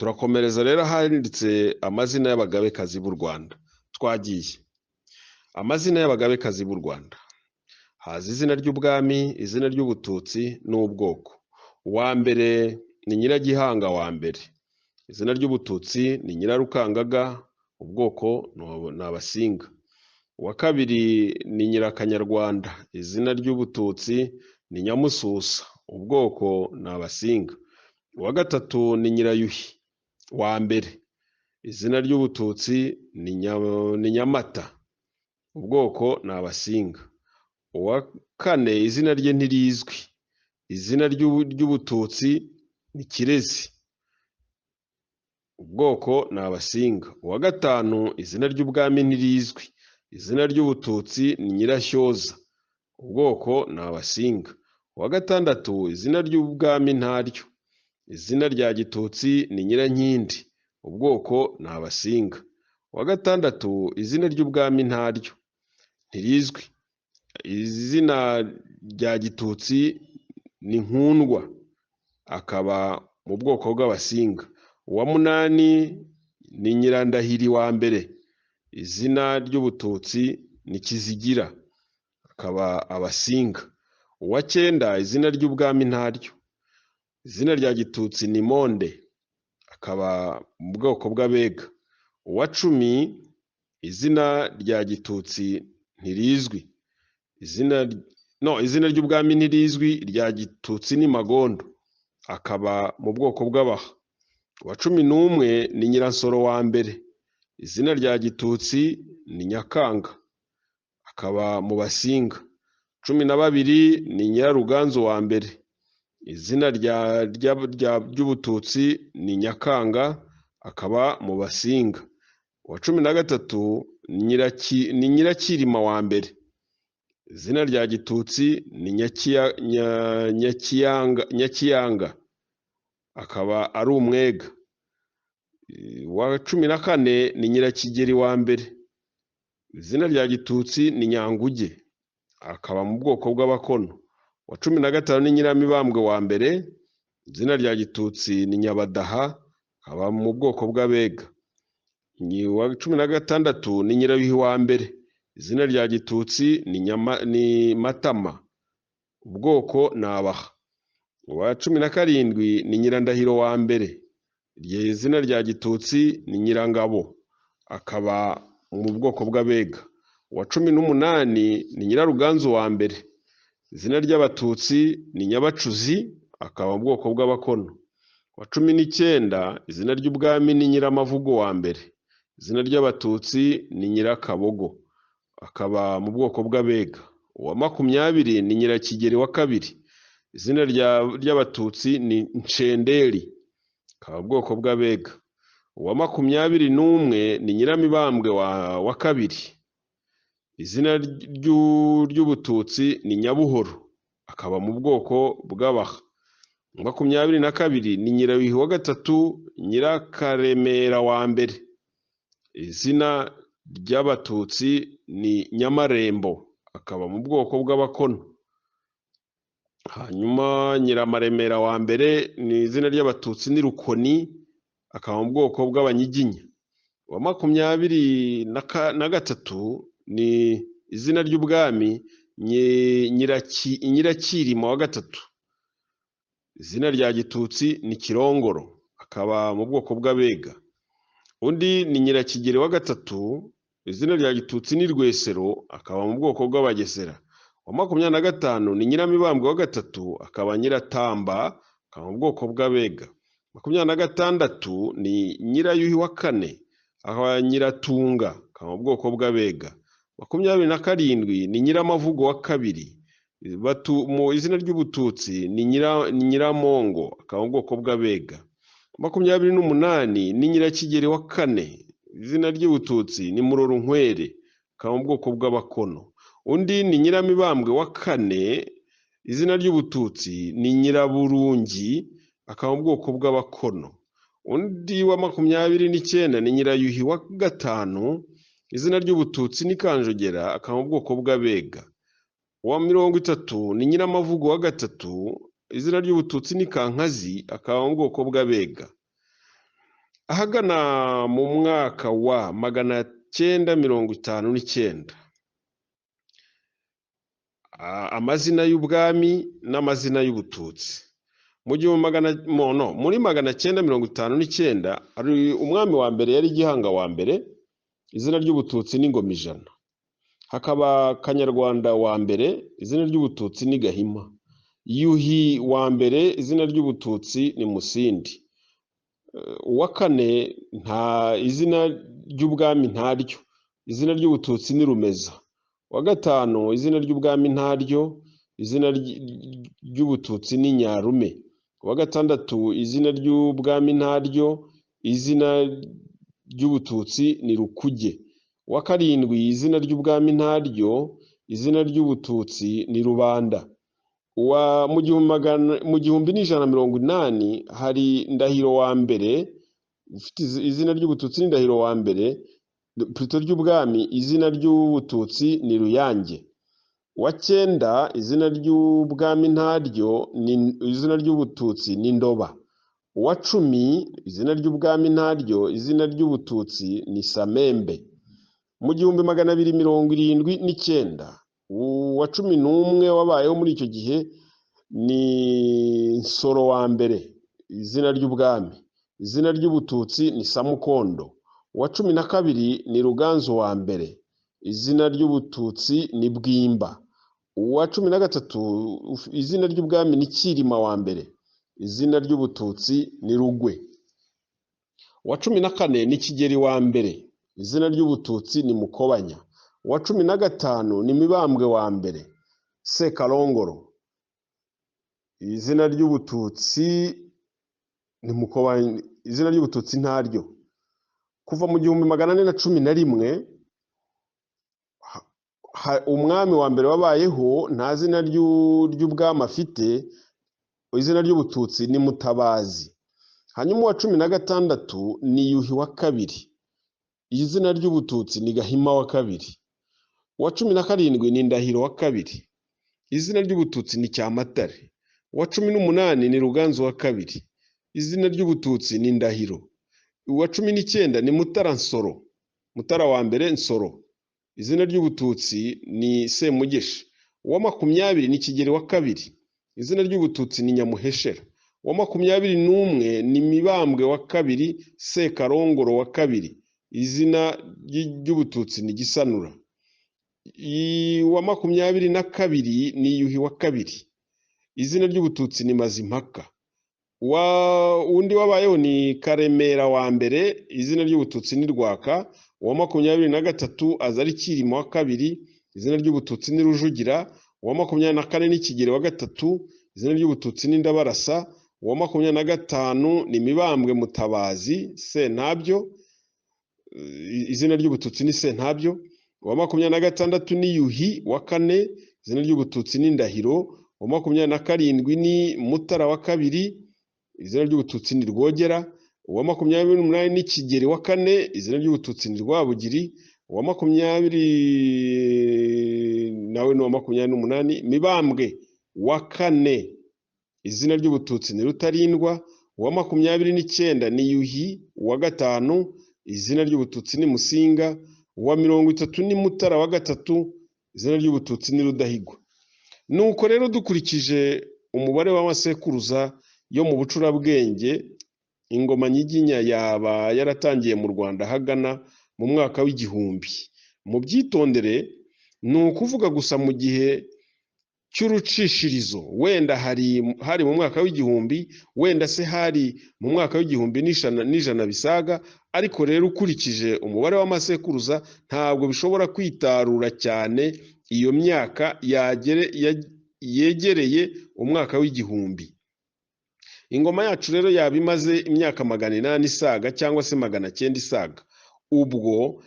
Turakomereza rero ahanditse amazina y'abagabekazi b'u Rwanda. Twagiye. Amazina y'abagabekazi b'u Rwanda. Haza izina ry'ubwami, izina ry'ubututsi n'ubwoko. Uwa mbere ni Nyiragihanga wa mbere. Izina ry'ubututsi ni Nyirarukangaga, ubwoko ni Abasinga. Uwa kabiri ni Nyirakanyarwanda. Izina ry'ubututsi ni Nyamususa, ubwoko ni Abasinga. Uwa gatatu ni Nyirayuhi wa mbere. Izina ry'ubututsi ni Nyamata, ubwoko ni Abasinga. Uwa kane izina rye ntirizwi. Izina ry'ubututsi ni Kirezi, ubwoko ni Abasinga. Uwa gatanu izina ry'ubwami ntirizwi. Izina ry'ubututsi ni Nyirashyoza, ubwoko ni Abasinga. Uwa gatandatu izina ry'ubwami ntaryo. Izina rya gitutsi ni Nyirankindi, ubwoko ni Abasinga. Uwa gatandatu izina ry'ubwami ntaryo, ntirizwi. Izina rya gitutsi ni Nkundwa, akaba mu bwoko bw'Abasinga. Uwa munani ni Nyirandahiri wa mbere. Izina ry'ubututsi ni Kizigira, akaba Abasinga. Uwa cyenda izina ry'ubwami ntaryo. Izina rya gitutsi ni Monde, akaba mu bwoko bw'Abega. Uwa cumi izina rya gitutsi ntirizwi. Izina ry'ubwami ntirizwi, rya gitutsi ni Magondo, akaba mu bwoko bw'Abaha. Uwa cumi n'umwe ni Nyiransoro wa mbere. Izina rya gitutsi ni Nyakanga, akaba mu Basinga. Cumi na babiri ni Nyiraruganzu wa mbere. Izina ry'ubututsi ni Nyakanga, akaba mu Basinga. Uwa cumi na gatatu ni Nyirakirima wa mbere. Izina rya gitutsi ni Nyakiyanga, akaba ari Umwega. Uwa cumi na kane ni Nyirakigeri wa mbere. Izina rya gitutsi ni Nyanguge, akaba mu bwoko bw'Abakono. Uwa cumi na gatanu ni Nyiramibambwe wa mbere. Izina rya gitutsi ni Nyabadaha, akaba mu bwoko bw'Abega. Uwa cumi na gatandatu ni Nyirayuhi wa mbere. Izina rya gitutsi ni Matama, ubwoko ni Abaha. Uwa cumi na karindwi ni Nyirandahiro wa mbere. Izina rya gitutsi ni Nyirangabo, akaba mu bwoko bw'Abega. Uwa cumi n'umunani ni Nyiraruganzu wa mbere. Izina ry'abatutsi ni Nyabacuzi, akaba mu bwoko bw'Abakono. Uwa cumi n'icyenda izina ry'ubwami ni Nyiramavugo wa mbere. Izina ry'abatutsi ni Nyirakabogo, akaba mu bwoko bw'Abega. Uwa makumyabiri ni Nyirakigeri wa kabiri. Izina ry'abatutsi ni Ncenderi, akaba mu bwoko bw'Abega. Uwa makumyabiri n'umwe ni Nyiramibambwe wa kabiri. Izina ry'ubututsi ni Nyabuhoro, akaba mu bwoko bw'Abaha. Makumyabiri na kabiri ni Nyirayuhi wa gatatu, Nyirakaremera wa mbere. Izina ry'abatutsi ni Nyamarembo, akaba mu bwoko bw'Abakono. Hanyuma Nyiramaremera wa mbere ni izina ry'abatutsi ni Rukoni, akaba mu bwoko bw'Abanyiginya. Uwa makumyabiri na gatatu ni izina ry'ubwami Nyirakirima wa gatatu. Izina rya gitutsi ni Kirongoro, akaba mu bwoko bw'Abega. Undi ni Nyirakigeri wa gatatu. Izina rya gitutsi ni Rwesero, akaba mu bwoko bw'Abagesera. Uwa makumyabiri na gatanu ni Nyiramibambwe wa gatatu, akaba Nyiratamba, akaba mu bwoko bw'Abega. Makumyabiri na gatandatu ni Nyirayuhi wa kane, akaba Nyiratunga, akaba mu bwoko bw'Abega. Makumyabiri na karindwi ni Nyiramavugo wa kabiri. Mu izina ry'ubututsi ni Nyiramongo, akaba mu bwoko bw'Abega. Makumyabiri n'umunani ni Nyirakigeri wa kane. Izina ry'ubututsi ni Murorunkwere, akaba mu bwoko bw'Abakono. Undi ni Nyiramibambwe wa kane. Izina ry'ubututsi ni Nyiraburungi, akaba mu bwoko bw'Abakono. Undi wa makumyabiri n'icyenda ni Nyirayuhi wa gatanu. Izina ry'ubututsi ni Kanjogera, akaba mu bwoko bw'Abega. Uwa mirongo itatu ni Nyiramavugo wa gatatu. Izina ry'ubututsi ni Kankazi, akaba mu bwoko bw'Abega. ahagana mu mwaka wa 959 amazina y'ubwami n'amazina y'ubututsi. Muri 959 hari umwami wa mbere yari Gihanga wa mbere, izina ry'ubututsi ni Ngoma Ijana. Hakaba Kanyarwanda wa mbere, izina ry'ubututsi ni Gahima. Yuhi wa mbere, izina ry'ubututsi ni Musindi. Uwa kane nta izina ry'ubwami ntaryo, izina ry'ubututsi ni Rumeza. Uwa gatanu izina ry'ubwami ntaryo, izina ry'ubututsi ni Nyarume. Uwa gatandatu izina ry'ubwami ntaryo, izina ry'ubututsi ni Rukuge. Uwa karindwi izina ry'ubwami ntaryo, izina ry'ubututsi ni Rubanda. Mu 1180 hari Ndahiro wa mbere, ufite izina ry'ubututsi ni Ndahiro wa mbere, plutôt ry'ubwami izina ry'ubututsi ni Ruyange. Uwa cyenda izina ry'ubwami ntaryo, izina ry'ubututsi ni Ndoba. Uwa 10 izina ry'ubwami ntaryo, izina ry'ubututsi ni Samembe. Mu 1279 uwa 11 wabayeho muri icyo gihe ni Nsoro wa mbere, izina ry'ubwami, izina ry'ubututsi ni Samukondo. Uwa 12 ni Ruganzu wa mbere, izina ry'ubututsi ni Bwimba. Uwa 13 izina ry'ubwami ni Cyirima wa mbere, izina ry'ubututsi ni Rugwe. Uwa 14 ni Kigeri wa mbere, izina ry'ubututsi ni Mukobanya. Uwa 15 ni Mibambwe wa mbere, Sekarongoro, izina ry'ubututsi ni Mukobanya, izina ry'ubututsi ntaryo. Kuva mu 1411 umwami wa mbere wabayeho nta zina ry'ubwami afite, izina ry'ubututsi ni Mutabazi. Hanyuma uwa 16 ni Yuhi wa kabiri, izina ry'ubututsi ni Gahima wa kabiri. Uwa 17 ni Ndahiro wa kabiri, izina ry'ubututsi ni Cyamatare. Uwa 18 ni Ruganzu wa kabiri, izina ry'ubututsi ni Ndahiro. Uwa 19 ni Mutara Nsoro, Mutara wa mbere Nsoro, izina ry'ubututsi ni Semugeshi. Uwa 20 ni Kigeri wa kabiri, izina ry'ubututsi ni Nyamuheshera. Uwa 21 ni Mibambwe wa kabiri, Sekarongoro wa kabiri, izina ry'ubututsi ni Gisanura. Uwa 22 ni Yuhi wa kabiri, izina ry'ubututsi ni Mazimpaka. Undi wabayeho ni Karemera wa mbere, izina ry'ubututsi ni Rwaka. Uwa 23 aza ari Cyirima wa kabiri, izina ry'ubututsi ni Rujugira. Uwa 24 ni Kigeri wa gatatu, izina ry'ubututsi ni Ndabarasa. Uwa 25 ni Mibambwe Mutabazi Sentabyo, izina ry'ubututsi ni Sentabyo. Uwa 26 ni Yuhi wa kane, izina ry'ubututsi ni Ndahiro. Uwa 27 ni Mutara wa kabiri, izina ry'ubututsi ni Rwogera. Uwa 28 ni Kigeri wa kane, izina ry'ubututsi ni Rwabugiri. Uwa 20 nawe ni uwa 28 Mibambwe wa kane, izina ry'ubututsi ni Rutarindwa. Uwa 29 ni Yuhi wa gatanu, izina ry'ubututsi ni Musinga. Uwa 30 ni Mutara wa gatatu, izina ry'ubututsi ni Rudahigwa. Nuko rero dukurikije umubare w'amasekuruza yo mu bucurabwenge, ingoma nyiginya yaba yaratangiye mu Rwanda hagana mu mwaka w'igihumbi. Mu byitondere ni ukuvuga gusa mu gihe cy'urucishirizo, wenda hari mu mwaka w'igihumbi, wenda se hari mu mwaka w'igihumbi n'ijana bisaga, ariko rero ukurikije umubare w'amasekuruza ntabwo bishobora kwitarura cyane iyo myaka yegereye umwaka w'igihumbi. Ingoma yacu rero yaba imaze imyaka 800 isaga cyangwa se 900 isaga, ubwo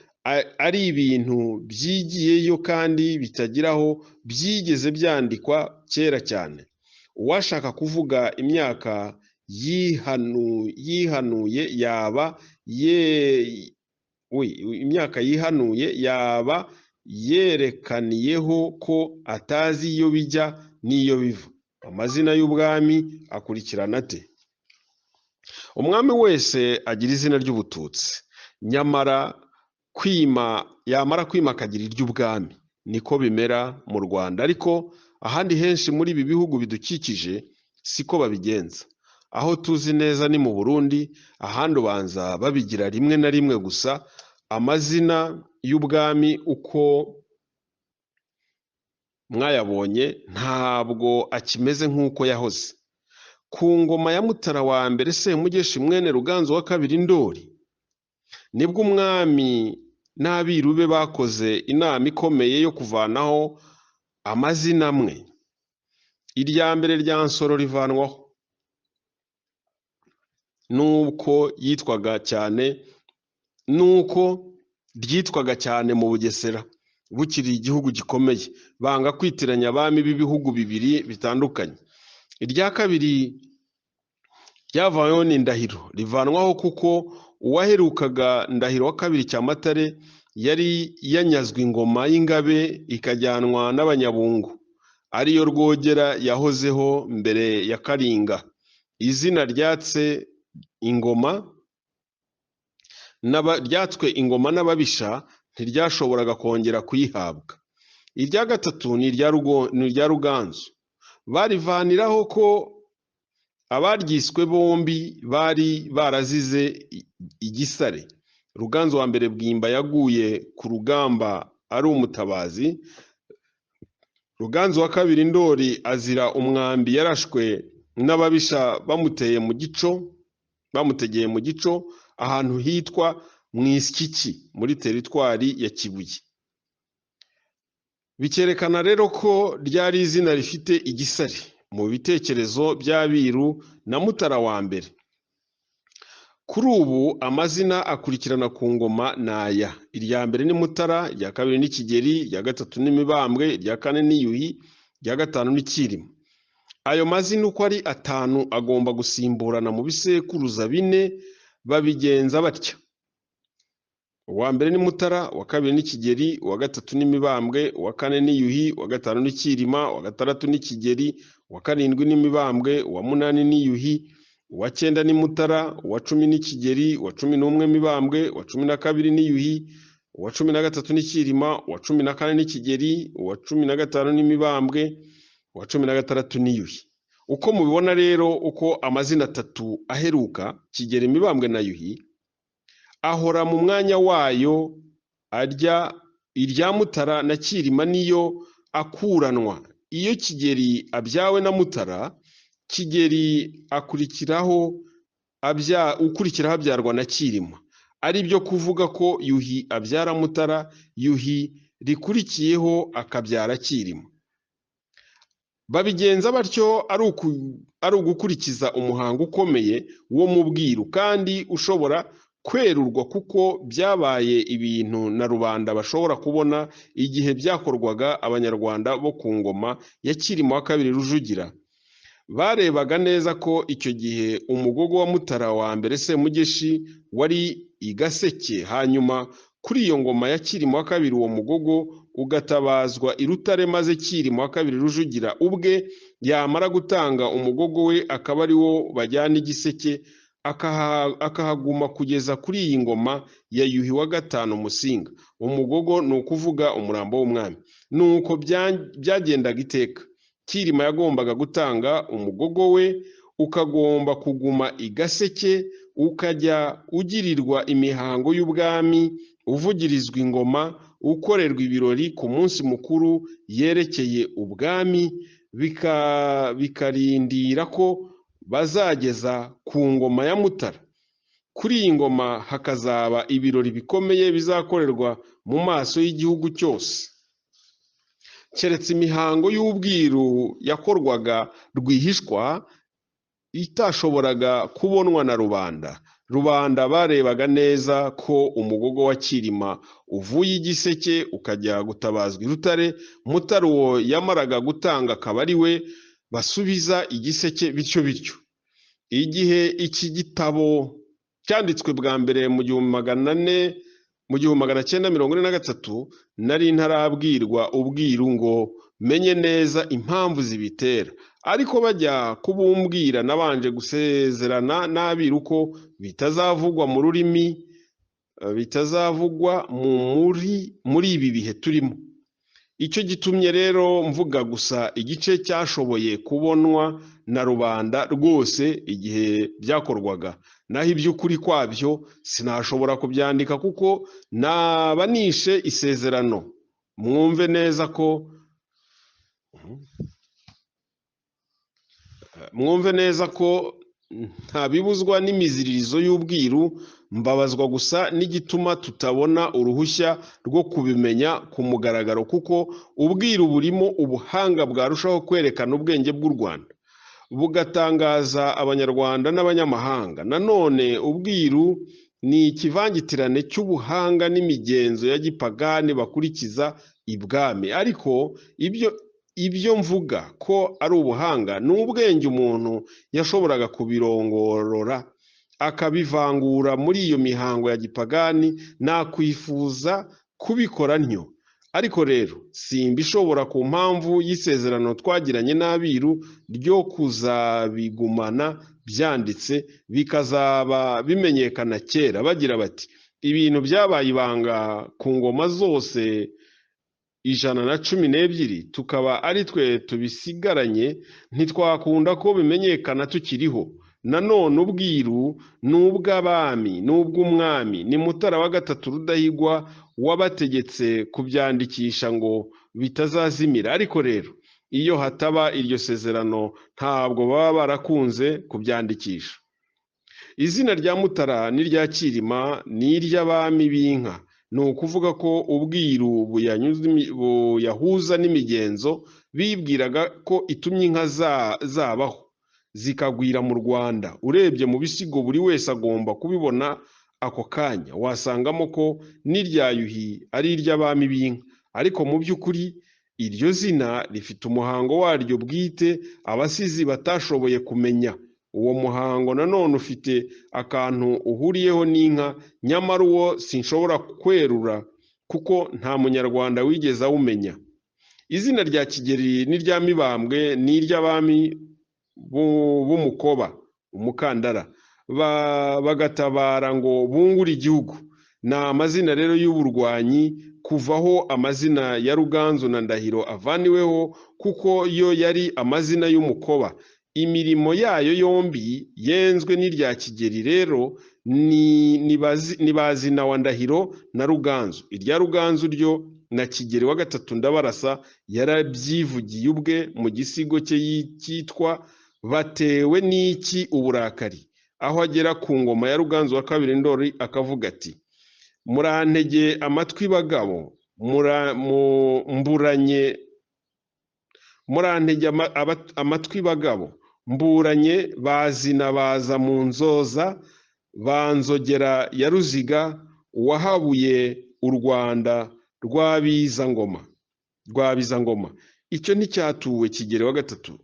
ari ibintu byigiyeyo kandi bitagiraho byigeze byandikwa kera cyane. Uwashaka kuvuga imyaka yihanuye yaba yerekaniyeho ko atazi iyo bijya n'iyo biva. Amazina y'ubwami akurikirana ate? umwami wese agira izina ry'ubututsi, nyamara yamara kwima akagira iry'ubwami. Niko bimera mu Rwanda, ariko ahandi henshi muri ibi bihugu bidukikije siko babigenza. Aho tuzi neza ni mu Burundi, ahandi ubanza babigira rimwe na rimwe gusa. Amazina y'ubwami uko mwayabonye ntabwo akimeze nk'uko yahoze. Ku ngoma ya Mutara wa mbere Semugeshi mwene Ruganzu wa kabiri Ndoli, nibwo umwami n'abiru be bakoze inama ikomeye yo kuvanaho amazina amwe. Irya mbere rya Nsoro rivanwaho, nuko ryitwaga cyane mu Bugesera bukiri igihugu gikomeye, banga kwitiranya abami b'ibihugu bibiri bitandukanye. Irya kabiri ryavanyweho ni Ndahiro, rivanwaho kuko uwaherukaga Ndahiro wa kabiri Cyamatare yari yanyazwe ingoma y'Ingabe ikajyanwa n'Abanyabungo, ariyo Rwogera yahozeho mbere ya Karinga. Izina ryatswe ingoma n'ababisha ntiryashoboraga kongera kuyihabwa. Irya gatatu ni irya Ruganzu, barivaniraho ko abaryiswe bombi bari barazize igisare. Ruganzu wa mbere Bwimba yaguye ku rugamba ari umutabazi. Ruganzu wa kabiri Ndoli azira umwambi yarashwe n'ababisha bamutegeye mu gico ahantu hitwa Mwiskiki muri teritwari ya Kibuye. Bikerekana rero ko ryari izina rifite igisare mu bitekerezo by'abiru na Mutara wa mbere. Kuri ubu amazina akurikirana ku ngoma n'aya: irya mbere ni Mutara, irya kabiri ni Kigeli, irya gatatu ni Mibambwe, irya kane ni Yuhi, irya gatanu ni Cyilima. Ayo mazina uko ari atanu agomba gusimburana mu bisekuruza bine. Babigenza batya: uwa mbere ni Mutara, uwa kabiri ni Kigeli, uwa gatatu ni Mibambwe, uwa kane ni Yuhi, uwa gatanu ni Cyilima, uwa gatandatu ni Kigeli, uwa karindwi ni Mibambwe, uwa munani ni Yuhi, uwa cyenda ni Mutara, uwa cumi ni Kigeli, uwa cumi n'umwe Mibambwe, uwa cumi na kabiri ni Yuhi, uwa cumi na gatatu ni Cyilima, uwa cumi na kane ni Kigeli, uwa cumi na gatanu ni Mibambwe, uwa cumi na gatandatu ni Yuhi. Uko mubibona rero, uko amazina atatu aheruka Kigeli, Mibambwe na Yuhi ahora mu mwanya wayo, irya Mutara na Cyilima niyo akuranwa. Iyo Kigeli abyawe na Mutara, Kigeli ukurikiraho abyarwa na Cyilima, ari byo kuvuga ko Yuhi abyara Mutara, Yuhi rikurikiyeho akabyara Cyilima. Babigenza batyo ari ugukurikiza umuhango ukomeye wo mu bwiru kandi ushobora kwerurwa, kuko byabaye ibintu na rubanda bashobora kubona igihe byakorwaga. Abanyarwanda bo ku ngoma ya Cyilima wa kabiri Rujugira barebaga neza ko icyo gihe umugogo wa Mutara wa mbere Semugeshi wari i Gaseke, hanyuma kuri iyo ngoma ya Cyilima wa kabiri uwo mugogo ugatabazwa i Rutare, maze Cyilima wa kabiri Rujugira ubwe yamara gutanga umugogo we akaba ari wo bajyana i Giseke, akahaguma kugeza kuri iyi ngoma ya Yuhi wa gatanu Musinga. Umugogo ni ukuvuga umurambo w'umwami. Nuko byagendaga iteka. Cyilima yagombaga gutanga umugogo we, ukagomba kuguma i Gaseke, ukajya ugirirwa imihango y'ubwami, uvugirizwa ingoma, ukorerwa ibirori ku munsi mukuru yerekeye ubwami, bikarindira ko bazageza ku ngoma ya Mutara. Kuri iyi ngoma hakazaba ibirori bikomeye bizakorerwa mu maso y'igihugu cyose. Keretse imihango y'ubwiru yakorwaga rwihishwa itashoboraga kubonwa na rubanda. Rubanda barebaga neza ko umugogo wa Cyilima uvuye i Giseke ukajya gutabazwa i Rutare, Mutara uwo yamaraga gutanga akaba ari we basubiza i Giseke, bityo bityo. Igihe iki gitabo cyanditswe bwa mbere mu 1400 mu 1943 nari ntarabwirwa ubwiru ngo menye neza impamvu zibitera, ariko bajya kubumbwira nabanje gusezerana n'abiru ko bitazavugwa mu rurimi bitazavugwa muri ibi bihe turimo. Icyo gitumye rero mvuga gusa igice cyashoboye kubonwa na rubanda rwose igihe byakorwaga, naho iby'ukuri kwabyo sinashobora kubyandika kuko naba nishe isezerano. Mwumve neza ko ntabibuzwa n'imiziririzo y'ubwiru, mbabazwa gusa n'igituma tutabona uruhushya rwo kubimenya ku mugaragaro, kuko ubwiru burimo ubuhanga bwarushaho kwerekana ubwenge bw'u Rwanda, bugatangaza abanyarwanda n'abanyamahanga. Nanone ubwiru ni ikivangitirane cy'ubuhanga n'imigenzo ya gipagani bakurikiza ibwami, ariko ibyo mvuga ko ari ubuhanga ni ubwenge umuntu yashoboraga kubirongorora akabivangura muri iyo mihango ya gipagani. Nakwifuza kubikora ntyo, ariko rero simbishobora ku mpamvu y'isezerano twagiranye n'abiru ryo kuzabigumana byanditse, bikazaba bimenyekana kera. Bagira bati ibintu byabaye ibanga ku ngoma zose 112, tukaba ari twe tubisigaranye, ntitwakunda ko bimenyekana tukiriho. Nanone ubwiru ni ubw'abami n'ubw'umwami, ni Mutara wa gatatu Rudahigwa wabategetse kubyandikisha ngo bitazazimira. Ariko rero iyo hataba iryo sezerano ntabwo baba barakunze kubyandikisha. Izina rya Mutara n'irya Cyilima ni iry'abami b'inka, ni ukuvuga ko ubwiru buyahuza n'imigenzo bibwiraga ko itumye inka zabaho zikagwira mu Rwanda. Urebye mu bisigo buri wese agomba kubibona ako kanya, wasangamo ko n'irya Yuhi ari iry'abami b'inka, ariko mu by'ukuri iryo zina rifite umuhango waryo bwite abasizi batashoboye kumenya. Uwo muhango nanone ufite akantu uhuriyeho n'inka, nyamara uwo sinshobora kwerura kuko nta munyarwanda wigeze awumenya. Izina rya Kigeli n'irya Mibambwe ni iry'abami b'Umukoba, Umukandara, bagatabara ngo bungure igihugu. Ni amazina rero y'uburwanyi, kuvaho amazina ya Ruganzu na Ndahiro avaniweho kuko yo yari amazina y'Umukoba. Imirimo yayo yombi yenzwe n'irya Kigeli rero ni bazina wa Ndahiro na Ruganzu. Irya Ruganzu ryo na Kigeli wa gatatu Ndabarasa yarabyivugiye ubwe mu gisigo cye cyitwa Batewe n'iki uburakari, aho agera ku ngoma ya Ruganzu wa kabiri Ndoli akavuga ati: murantege amatwi bagabo, murantege amatwi bagabo, mburanye bazina baza mu nzoza, banzogera ya Ruziga, wahabuye u Rwanda rwabizangoma. Icyo nticyatuwe Kigeli wa gatatu,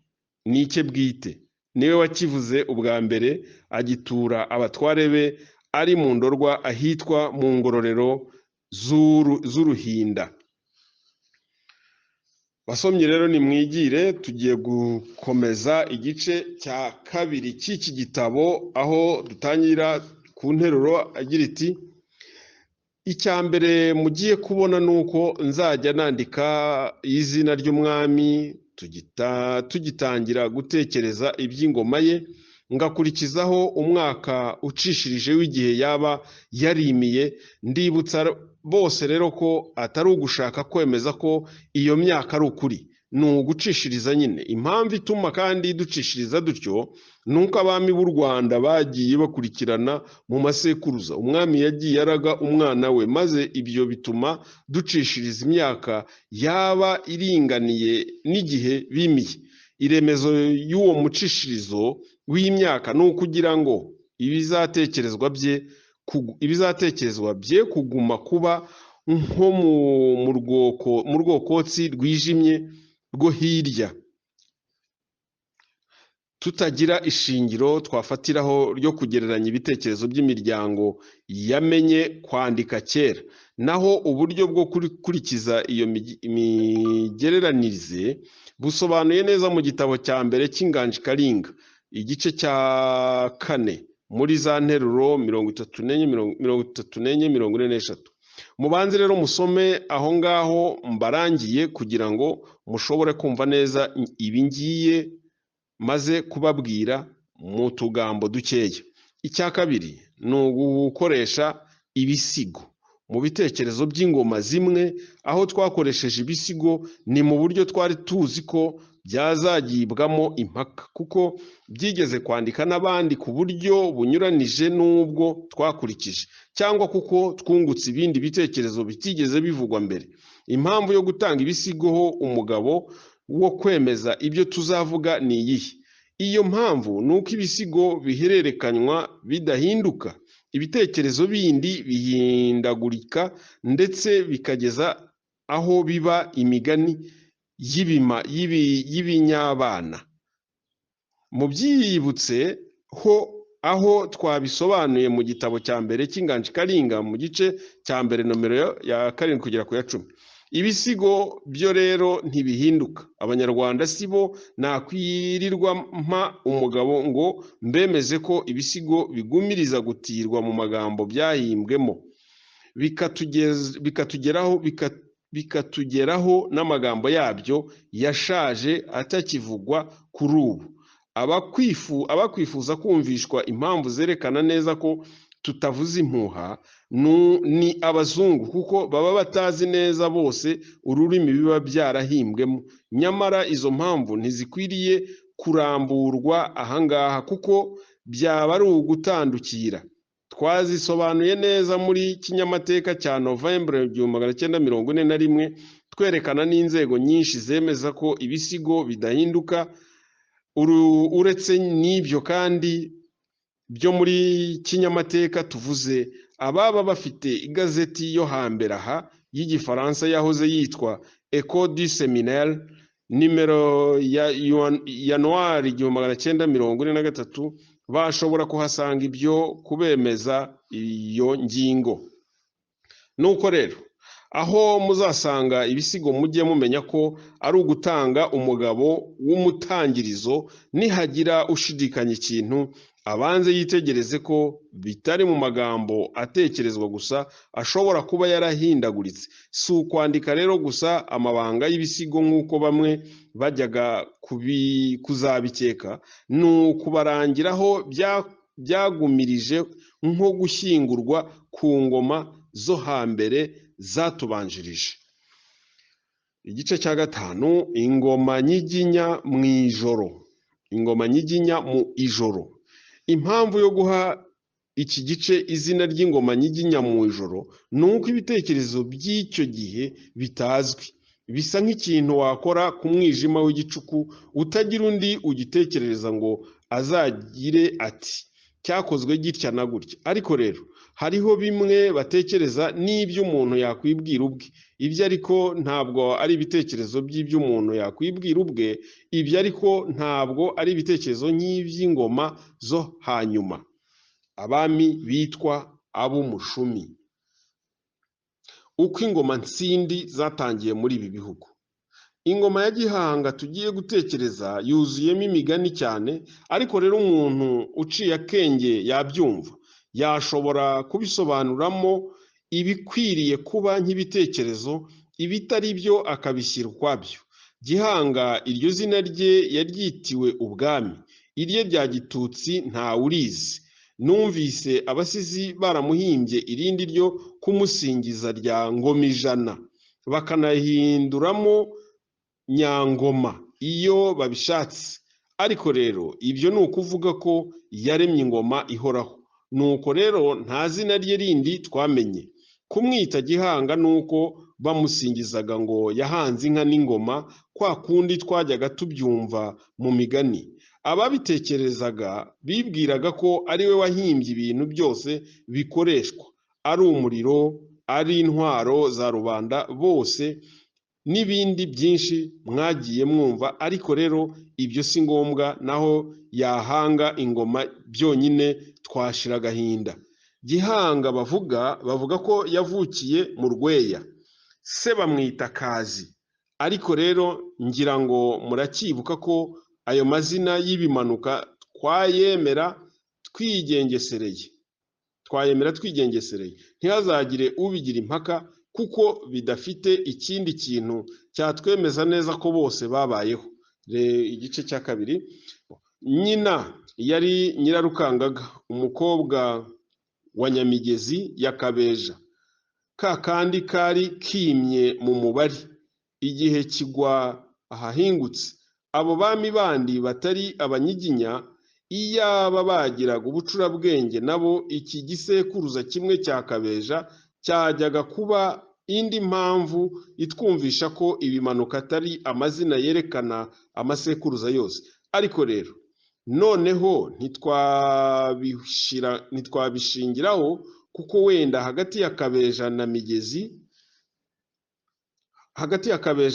ni icye bwite, niwe wakivuze ubwa mbere, agitura abatware be ari mu Ndorwa ahitwa mu Ngororero z'Uruhinda. Basomyi rero nimwigire, tugiye gukomeza igice cya kabiri cy'iki gitabo, aho dutangira ku nteruro agira iti: icya mbere mugiye kubona ni uko nzajya nandika izina ry'umwami tugitangira gutekereza iby'ingoma ye, ngakurikizaho umwaka ucishirije w'igihe yaba yarimiye. Ndibutsa bose rero ko atari ugushaka kwemeza ko iyo myaka ari ukuri, ni ugucishiriza nyine. Impamvu ituma kandi ducishiriza dutyo ni uko abami b'u Rwanda bagiye bakurikirana mu masekuruza. Umwami yagiye araga umwana we, maze ibyo bituma ducishiriza imyaka yaba iringaniye n'igihe bimiye. Iremezo y'uwo mucishirizo w'imyaka ni ukugira ngo ibizatekerezwa bye kuguma kuba nko mu rwokotsi rwijimye rwo hirya. tutagira ishingiro twafatiraho ryo kugereranya ibitekerezo by'imiryango yamenye kwandika kera. Naho uburyo bwo gukurikiza iyo migereranirize busobanuye neza mu gitabo cya mbere cy'Inganji Kalinga, igice cya 4 muri za nteruro 34-43. Mubanze rero musome aho ngaho mbarangiye kugira ngo mushobore kumva neza ibi ngiye maze kubabwira mu tugambo dukeya. Icya kabiri ni ugukoresha ibisigo mu bitekerezo by'ingoma zimwe. Aho twakoresheje ibisigo ni mu buryo twari tuzi ko byazagibwamo impaka, kuko byigeze kwandika n'abandi ku buryo bunyuranije n'ubwo twakurikije, cyangwa kuko twungutse ibindi bitekerezo bitigeze bivugwa mbere. Impamvu yo gutanga ibisigo umugabo wo kwemeza ibyo tuzavuga ni iyihe? Iyo mpamvu ni uko ibisigo bihererekanywa bidahinduka, ibitekerezo bindi bihindagurika, ndetse bikageza aho biba imigani y'ibinyabana. Mubyibutse aho twabisobanuye mu gitabo cya mbere cy'Inganji Kalinga mu gice cya mbere nomero ya 7 kugera ku ya 10. Ibisigo byo rero ntibihinduka. Abanyarwanda sibo nakwirirwa mpa umugabo ngo mbemeze ko ibisigo bigumiriza gutirwa mu magambo byahimbwemo, bikatugeraho n'amagambo yabyo yashaje atakivugwa kuri ubu. Abakwifuza kumvishwa impamvu zerekana neza ko tutavuze impuha ni abazungu, kuko baba batazi neza bose ururimi biba byarahimbwemo. Nyamara izo mpamvu ntizikwiriye kuramburwa ahangaha, kuko byaba ari ugutandukira. Twazisobanuye neza muri kinyamateka cya Novembre 1941, twerekana n'inzego nyinshi zemeza ko ibisigo bidahinduka. Uretse n'ibyo kandi byo muri kinyamateka tuvuze, ababa bafite igazeti yo hambere aha y'Igifaransa yahoze yitwa Echo du Seminaire, nimero ya Januari 1943, bashobora kuhasanga ibyo kubemeza iyo ngingo. Nuko rero aho muzasanga ibisigo mujye mumenya ko ari ugutanga umugabo w'umutangirizo. Nihagira ushidikanya ikintu, abanze yitegereze ko bitari mu magambo atekerezwa gusa, ashobora kuba yarahindaguritse. Si ukwandika rero gusa amabanga y'ibisigo nk'uko bamwe bajyaga kuzabikeka, ni ukubarangiraho byagumirije nko gushyingurwa ku ngoma zo hambere zatubanjirije. Igice cya 5, ingoma nyiginya mu ijoro. Ingoma nyiginya mu ijoro. Impamvu yo guha iki gice izina ry'ingoma nyiginya mu ijoro ni uko ibitekerezo by'icyo gihe bitazwi. Bisa nk'ikintu wakora ku mwijima w'igicuku, utagira undi ugitekereza ngo azagire ati cyakozwe gitya na gutya. Ariko rero hariho bimwe batekereza n'ibyo umuntu yakwibwira ubwe. Ibyo ariko ntabwo ari ibitekerezo by'ibyo umuntu yakwibwira ubwe. Ibyo ariko ntabwo ari ibitekerezo nk'iby'ingoma zo hanyuma, abami bitwa ab'umushumi. Uko ingoma nsindi zatangiye muri ibi bihugu. Ingoma ya Gihanga tugiye gutekereza yuzuyemo imigani cyane, ariko rero umuntu uciye akenge yabyumva, yashobora kubisobanuramo ibikwiriye kuba nk'ibitekerezo, ibitari byo akabishyira ukwabyo. Gihanga iryo zina rye yaryitiwe ubwami, irye rya Gitutsi ntawurizi. Numvise abasizi baramuhimbye irindi ryo kumusingiza rya Ngomijana, bakanahinduramo Nyangoma iyo babishatse. Ariko rero ibyo ni ukuvuga ko yaremye ingoma ihoraho. Nuko rero nta zina rye rindi twamenye. Kumwita Gihanga nuko bamusingizaga ngo yahanze inka n'ingoma, kwa kundi twajyaga tubyumva mu migani. Ababitekerezaga bibwiraga ko ari we wahimbye ibintu byose bikoreshwa, ari umuriro, ari intwaro za rubanda bose, n'ibindi byinshi mwagiye mwumva, ariko rero ibyo si ngombwa, naho yahanga ingoma byonyine twashira agahinda. Gihanga bavuga ko yavukiye mu Rweya, se bamwita Kazi, ariko rero ngira ngo muracyibuka ko ayo mazina y'ibimanuka twayemera twigengesereye, ntihazagire ubigira impaka, kuko bidafite ikindi kintu cyatwemeza neza ko bose babayeho. Igice cya kabiri. Nyina yari Nyirarukangaga, umukobwa wa Nyamigezi ya Kabeja, ka kandi kari kimye mu mubari, igihe kigwa ahahingutse. Abo bami bandi batari Abanyiginya, iyaba bagiraga ubucurabwenge, nabo iki gisekuruza kimwe cya Kabeja cyajyaga kuba indi mpamvu itwumvisha ko ibimanuka atari amazina yerekana amasekuruza yose. Ariko rero noneho ntitwabishingiraho, kuko wenda hagati ya Kabeja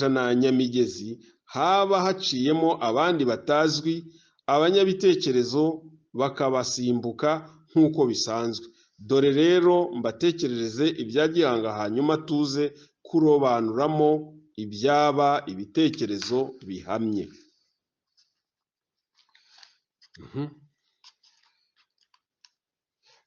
na Nyamigezi haba haciyemo abandi batazwi, abanyabitekerezo bakabasimbuka nk'uko bisanzwe. Dore rero mbatekerereze ibya Gihanga, hanyuma tuze kurobanuramo ibyaba ibitekerezo bihamye.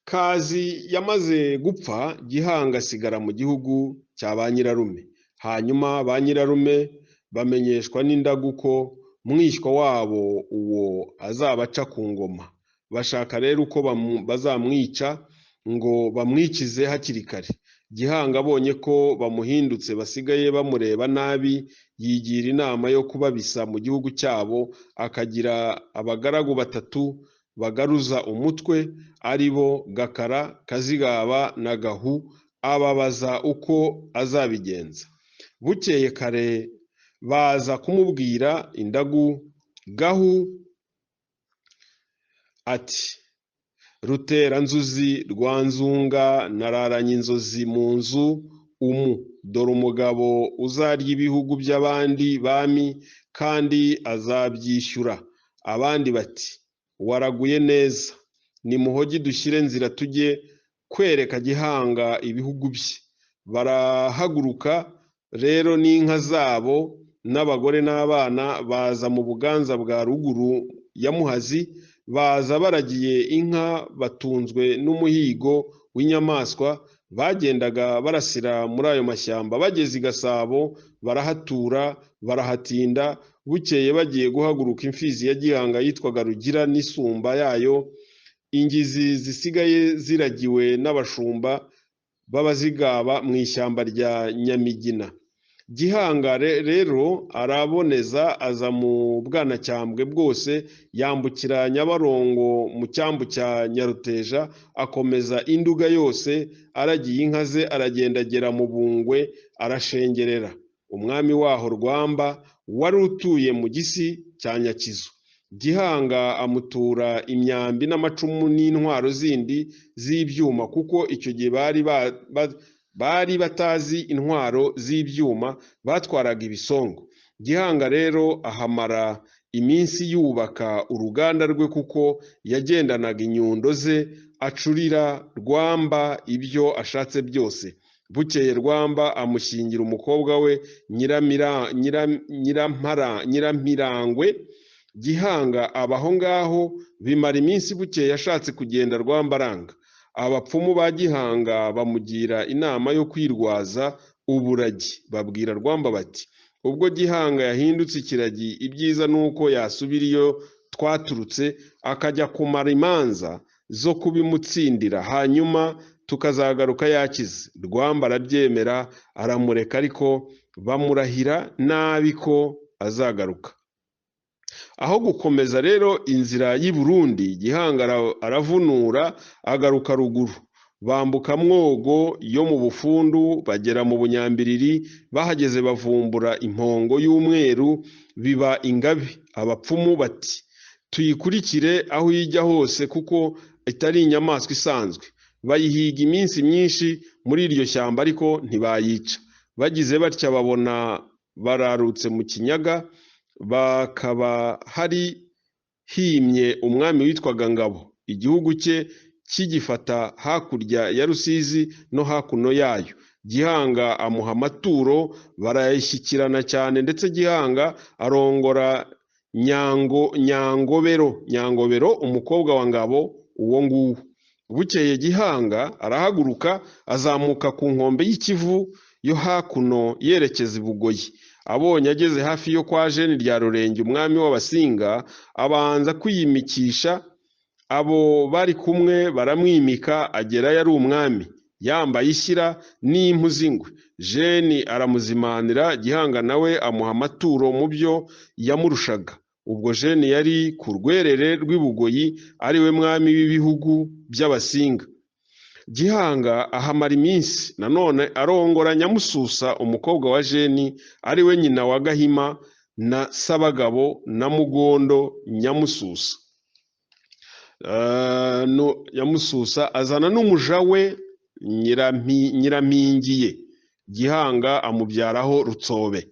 Kazi yamaze gupfa, Gihanga asigara mu gihugu cya ba nyirarume. Hanyuma ba nyirarume bamenyeshwa n'indagu ko mwishywa wabo uwo azabaca ku ngoma. Bashaka rero uko bazamwica ngo bamwikize hakiri kare. Gihanga abonye ko bamuhindutse, basigaye bamureba nabi, yigira inama yo kubabisa mu gihugu cyabo, akagira abagaragu 3 bagaruza umutwe, ari bo Gakara, Kazigaba na Gahu, ababaza uko azabigenza. Bukeye kare baza kumubwira indagu. Gahu ati: Ruteranzuzi rwa Nzunga, nararanye inzozi mu nzu dore umugabo uzarya ibihugu by'abandi bami, kandi azabyishyura. Abandi bati: waraguye neza, nimuhogi dushyire nzira tujye kwereka Gihanga ibihugu bye. Barahaguruka rero n'inka zabo n'abagore n'abana, baza mu Buganza bwa ruguru ya Muhazi. Baza baragiye inka, batunzwe n'umuhigo w'inyamaswa bagendaga barasira muri ayo mashyamba. Bageze i Gasabo barahatura, barahatinda. Bukeye bagiye guhaguruka, imfizi ya Gihanga yitwaga Rugira n'isumba yayo, ingizi zisigaye ziragiwe n'abashumba b'Abazigaba mu ishyamba rya Nyamigina. Gihanga rero araboneza, aza mu Bwanacyambwe bwose, yambukira Nyabarongo mu cyambu cya Nyaruteja, akomeza Induga yose, aragiye inka ze, aragenda agera mu Bungwe, arashengerera. Umwami waho Rwamba wari utuye mu Gisi cya Nyakizu. Gihanga amutura imyambi n'amacumu n'intwaro zindi z'ibyuma, kuko icyo gihe bari batazi intwaro z'ibyuma, batwaraga ibisongo. Gihanga rero ahamara iminsi yubaka uruganda rwe, kuko yagendanaga inyundo ze, acurira Rwamba ibyo ashatse byose. Bukeye Rwamba amushyingira umukobwa we Nyirampirangwe. Gihanga abaho ngaho bimara iminsi. Bukeye yashatse kugenda Rwamba aranga. Abapfumu ba Gihanga bamugira inama yo kwirwaza uburagi. Babwira Rwamba bati: ubwo Gihanga yahindutse ikiragi, ibyiza nuko yasubira iyo twaturutse, akajya kumara imanza zo kubimutsindira, hanyuma tukazagaruka yakize. Rwamba arabyemera, aramureka, ariko bamurahira nabi ko azagaruka. Aho gukomeza rero inzira y'i Burundi, Gihanga aravunura agaruka ruguru. Bambuka Mwogo yo mu Bufundu, bagera mu Bunyambiriri. Bahageze bavumbura impongo y'umweru, biba ingabe. Abapfumu bati: tuyikurikire aho ijya hose, kuko itari inyamaswa isanzwe. Bayihiga iminsi myinshi muri iryo shyamba, ariko ntibayica. Bagize batya babona bararutse mu kinyaga, bakaba hari himye umwami witwaga Ngabo, igihugu cye kigifata hakurya ya Rusizi no hakuno yayo. Gihanga amuha amaturo, barayashyikirana cyane, ndetse Gihanga arongora Nyangobero umukobwa wa Ngabo uwo nguwo. Bukeye Gihanga arahaguruka azamuka ku nkombe y'Ikivu yo hakuno yerekeza i Bugoyi. Abonye ageze hafi yo kwa Jeni rya Rurenge umwami w'Abasinga, abanza kwiyimikisha. Abo bari kumwe baramwimika, agerayo ari umwami, yambaye ishyira n'impu z'ingwe. Jeni aramuzimanira, Gihanga nawe amuha amaturo mu byo yamurushaga. Ubwo Jeni yari ku rwerere rw'i Bugoyi, ari we mwami w'ibihugu by'Abasinga. Gihanga ahamara iminsi, nanone arongora Nyamususa umukobwa wa Jeni, ari we nyina wa Gahima na Sabagabo na Mugondo. Nyamususa azana n'umuja we Nyirampingiye. Gihanga amubyaraho Rutsobe.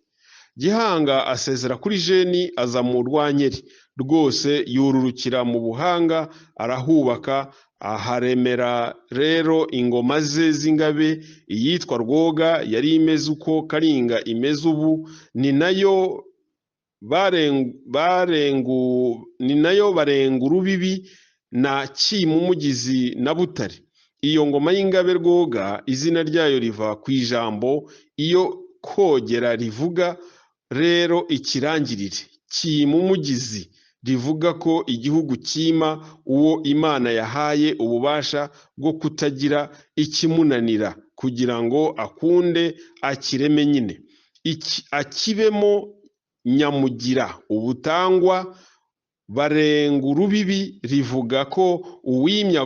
Gihanga asezera kuri Jeni, aza mu Rwankeri rwose, yururukira mu Buhanga, arahubaka, aharemera rero ingoma ze z'ingabe. Iyitwa Rwoga yari imeze uko Karinga imeze ubu, ni nayo barenga urubibi na Cyimumugizi na Butare. Iyo ngoma y'ingabe Rwoga izina ryayo riva ku ijambo iyo kogera rivuga rero ikirangirire. Cyimumugizi rivuga ko igihugu cyima uwo Imana yahaye ububasha bwo kutagira ikimunanira, kugira ngo akunde akireme nyine, akibemo nyamugira ubutangwa. Barenga urubibi rivuga ko uwimya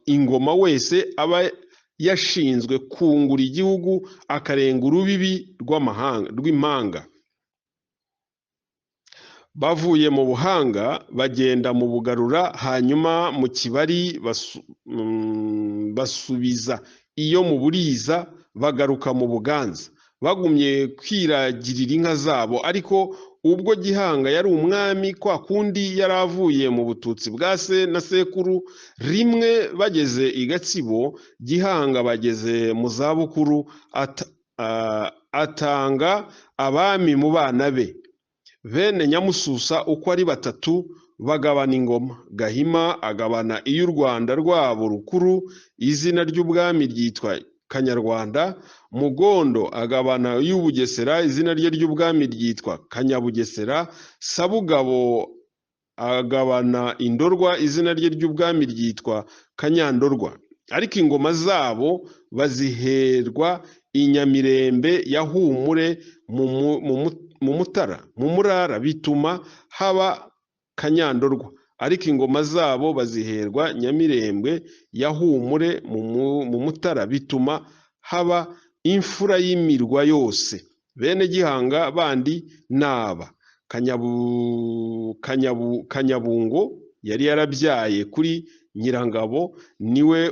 ingoma wese aba yashinzwe kungura igihugu, akarenga urubibi rw'impanga. Bavuye mu Buhanga bagenda mu Bugarura, hanyuma mu Kibari basubiza iyo mu Buriza, bagaruka mu Buganza. Bagumye kwiragirira inka zabo. Ariko ubwo Gihanga yari umwami, kwa kundi yari avuye mu bututsi bwa se na sekuru, rimwe bageze i Gatsibo, Gihanga bageze mu zabukuru, atanga abami mu bana be. Bene Nyamususa uko ari batatu bagabana ingoma. Gahima agabana iy'u Rwanda rwabo rukuru, izina ry'ubwami ryitwa Kanyarwanda. Mugondo agabana iy'Ubugesera, izina rye ry'ubwami ryitwa Kanyabugesera. Sabugabo agabana Indorwa, izina rye ry'ubwami ryitwa Kanyandorwa. Ariko ingoma zabo baziherwa i Nyamirembe ya Humure mu Murara, bituma haba Kanyandorwa. Ariko ingoma zabo baziherwa Nyamirembe ya Humure mu Mutara, bituma haba imfura y'imirwa yose. Bene Gihanga bandi naba Kanyabungo yari yarabyaye kuri Nyirangabo, niwe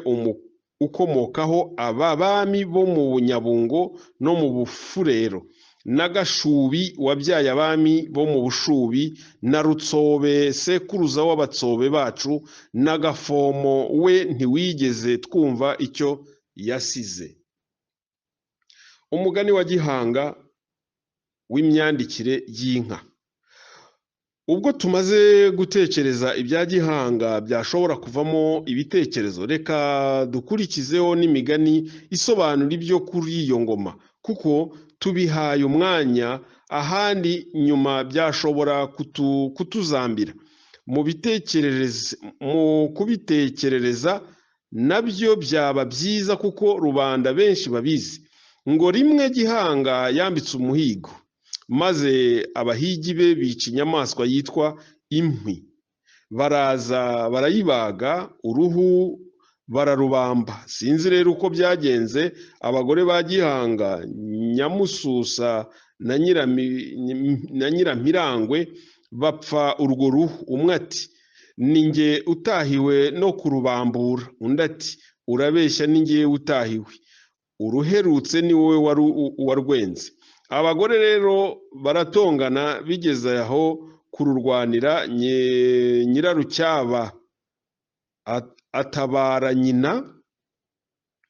ukomokaho aba bami bo mu Nyabungo no mu Bufurero, na Gashubi wabyaye abami bo mu Bushubi, na Rutsobe sekuruza w'Abatsobe bacu, na Gafomo we ntiwigeze twumva icyo yasize. Umugani wa Gihanga w'imyandikire y'inka. Ubwo tumaze gutekereza ibya Gihanga byashobora kuvamo ibitekerezo, reka dukurikizeho n'imigani isobanura ibyo kuri iyo ngoma, kuko tubihaye umwanya, ahandi nyuma byashobora kutuzambira. Mu kubitekerereza nabyo byaba byiza, kuko rubanda benshi babizi. Ngo rimwe Gihanga yambitse umuhigo, maze abahigi be bica inyamaswa yitwa impwi. Baraza barayibaga, uruhu bararubamba. Sinzi rero uko byagenze. Abagore ba Gihanga, Nyamususa na Nyirampirangwe, bapfa urwo ruhu. Umwe ati ni nge utahiwe no kurubambura, undi ati urabeshya ni nge utahiwe, uruherutse ni wowe warwenze. abagore rero baratongana bigeze aho kururwanira. Nyirarucyaba atabara nyina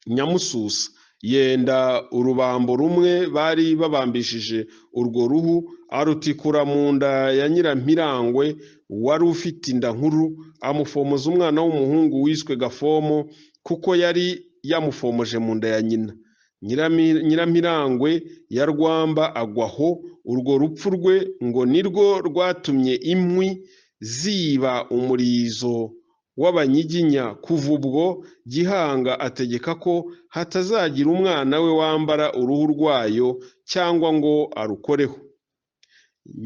Nyamususa, yenda urubambo rumwe bari babambishije urwo ruhu, arutikura mu nda ya Nyirampirangwe wari ufite inda nkuru, amufomoza umwana w'umuhungu wiswe Gafomo, kuko yari yamufomoje mu nda ya nyina. Nyirampirangwe ya Rwamba agwaho. Urwo rupfu rwe ngo nirwo rwatumye inkwi ziba umurizo w'Abanyiginya. Kuva ubwo Gihanga ategeka ko hatazagira umwana we wambara uruhu rwayo cyangwa ngo arukoreho.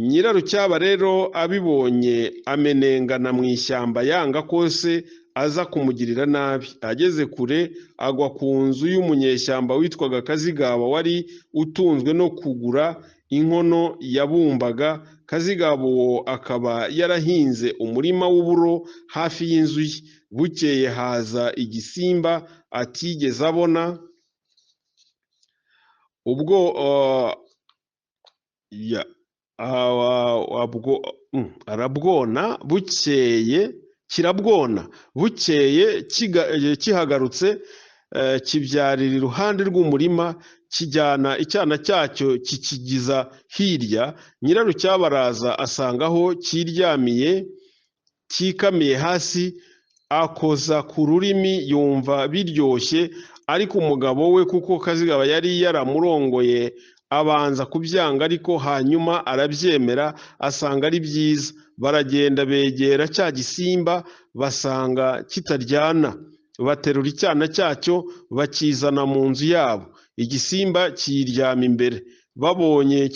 Nyirarucyaba rero abibonye amenengana mu ishyamba, yanga ko se aza kumugirira nabi. Ageze kure agwa ku nzu y'umunyeshyamba witwaga Kazigaba, wari utunzwe no kugura inkono yabumbaga. Kazigaba uwo akaba yarahinze umurima w'uburo hafi y'inzu ye. Bukeye haza igisimba atigeze abona, ubwo arabwona. Bukeye kirabwona. Bukeye kihagarutse kibyarira iruhande rw'umurima, kijyana icyana cyacyo kikigiza hirya. Nyirarucyaba araza asanga aho kiryamiye cyikamiye hasi, akoza ku rurimi yumva biryoshye, ariko umugabo we kuko Kazigaba yari yaramurongoye abanza kubyanga, ariko hanyuma arabyemera asanga ari byiza. Baragenda begera cya gisimba basanga kitaryana, baterura icyana cyacyo bakizana mu nzu yabo. Igisimba kiryama imbere. Babonye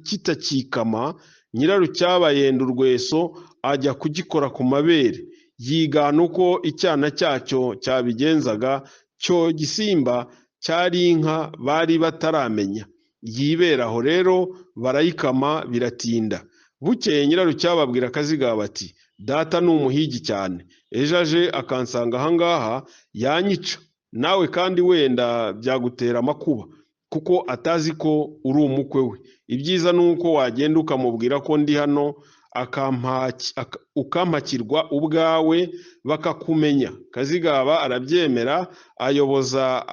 kitakikama, Nyirarucyaba yenda urweso ajya kugikora ku mabere, yigana uko icyana cyacyo cyabigenzaga. Cyo gisimba cyari inka bari bataramenya, yibera aho rero barayikama biratinda. Bukeye Nyirarucyaba abwira Kazigaba ati, data ni umuhigi cyane, ejo aje akansanga ahangaha yanyica, nawe kandi wenda byagutera amakuba, kuko atazi ko uri umukwe we. Ibyiza ni uko wagenda ukamubwira ko ndi hano, ukampakirwa ubwawe bakakumenya. Kazigaba arabyemera, ayoboza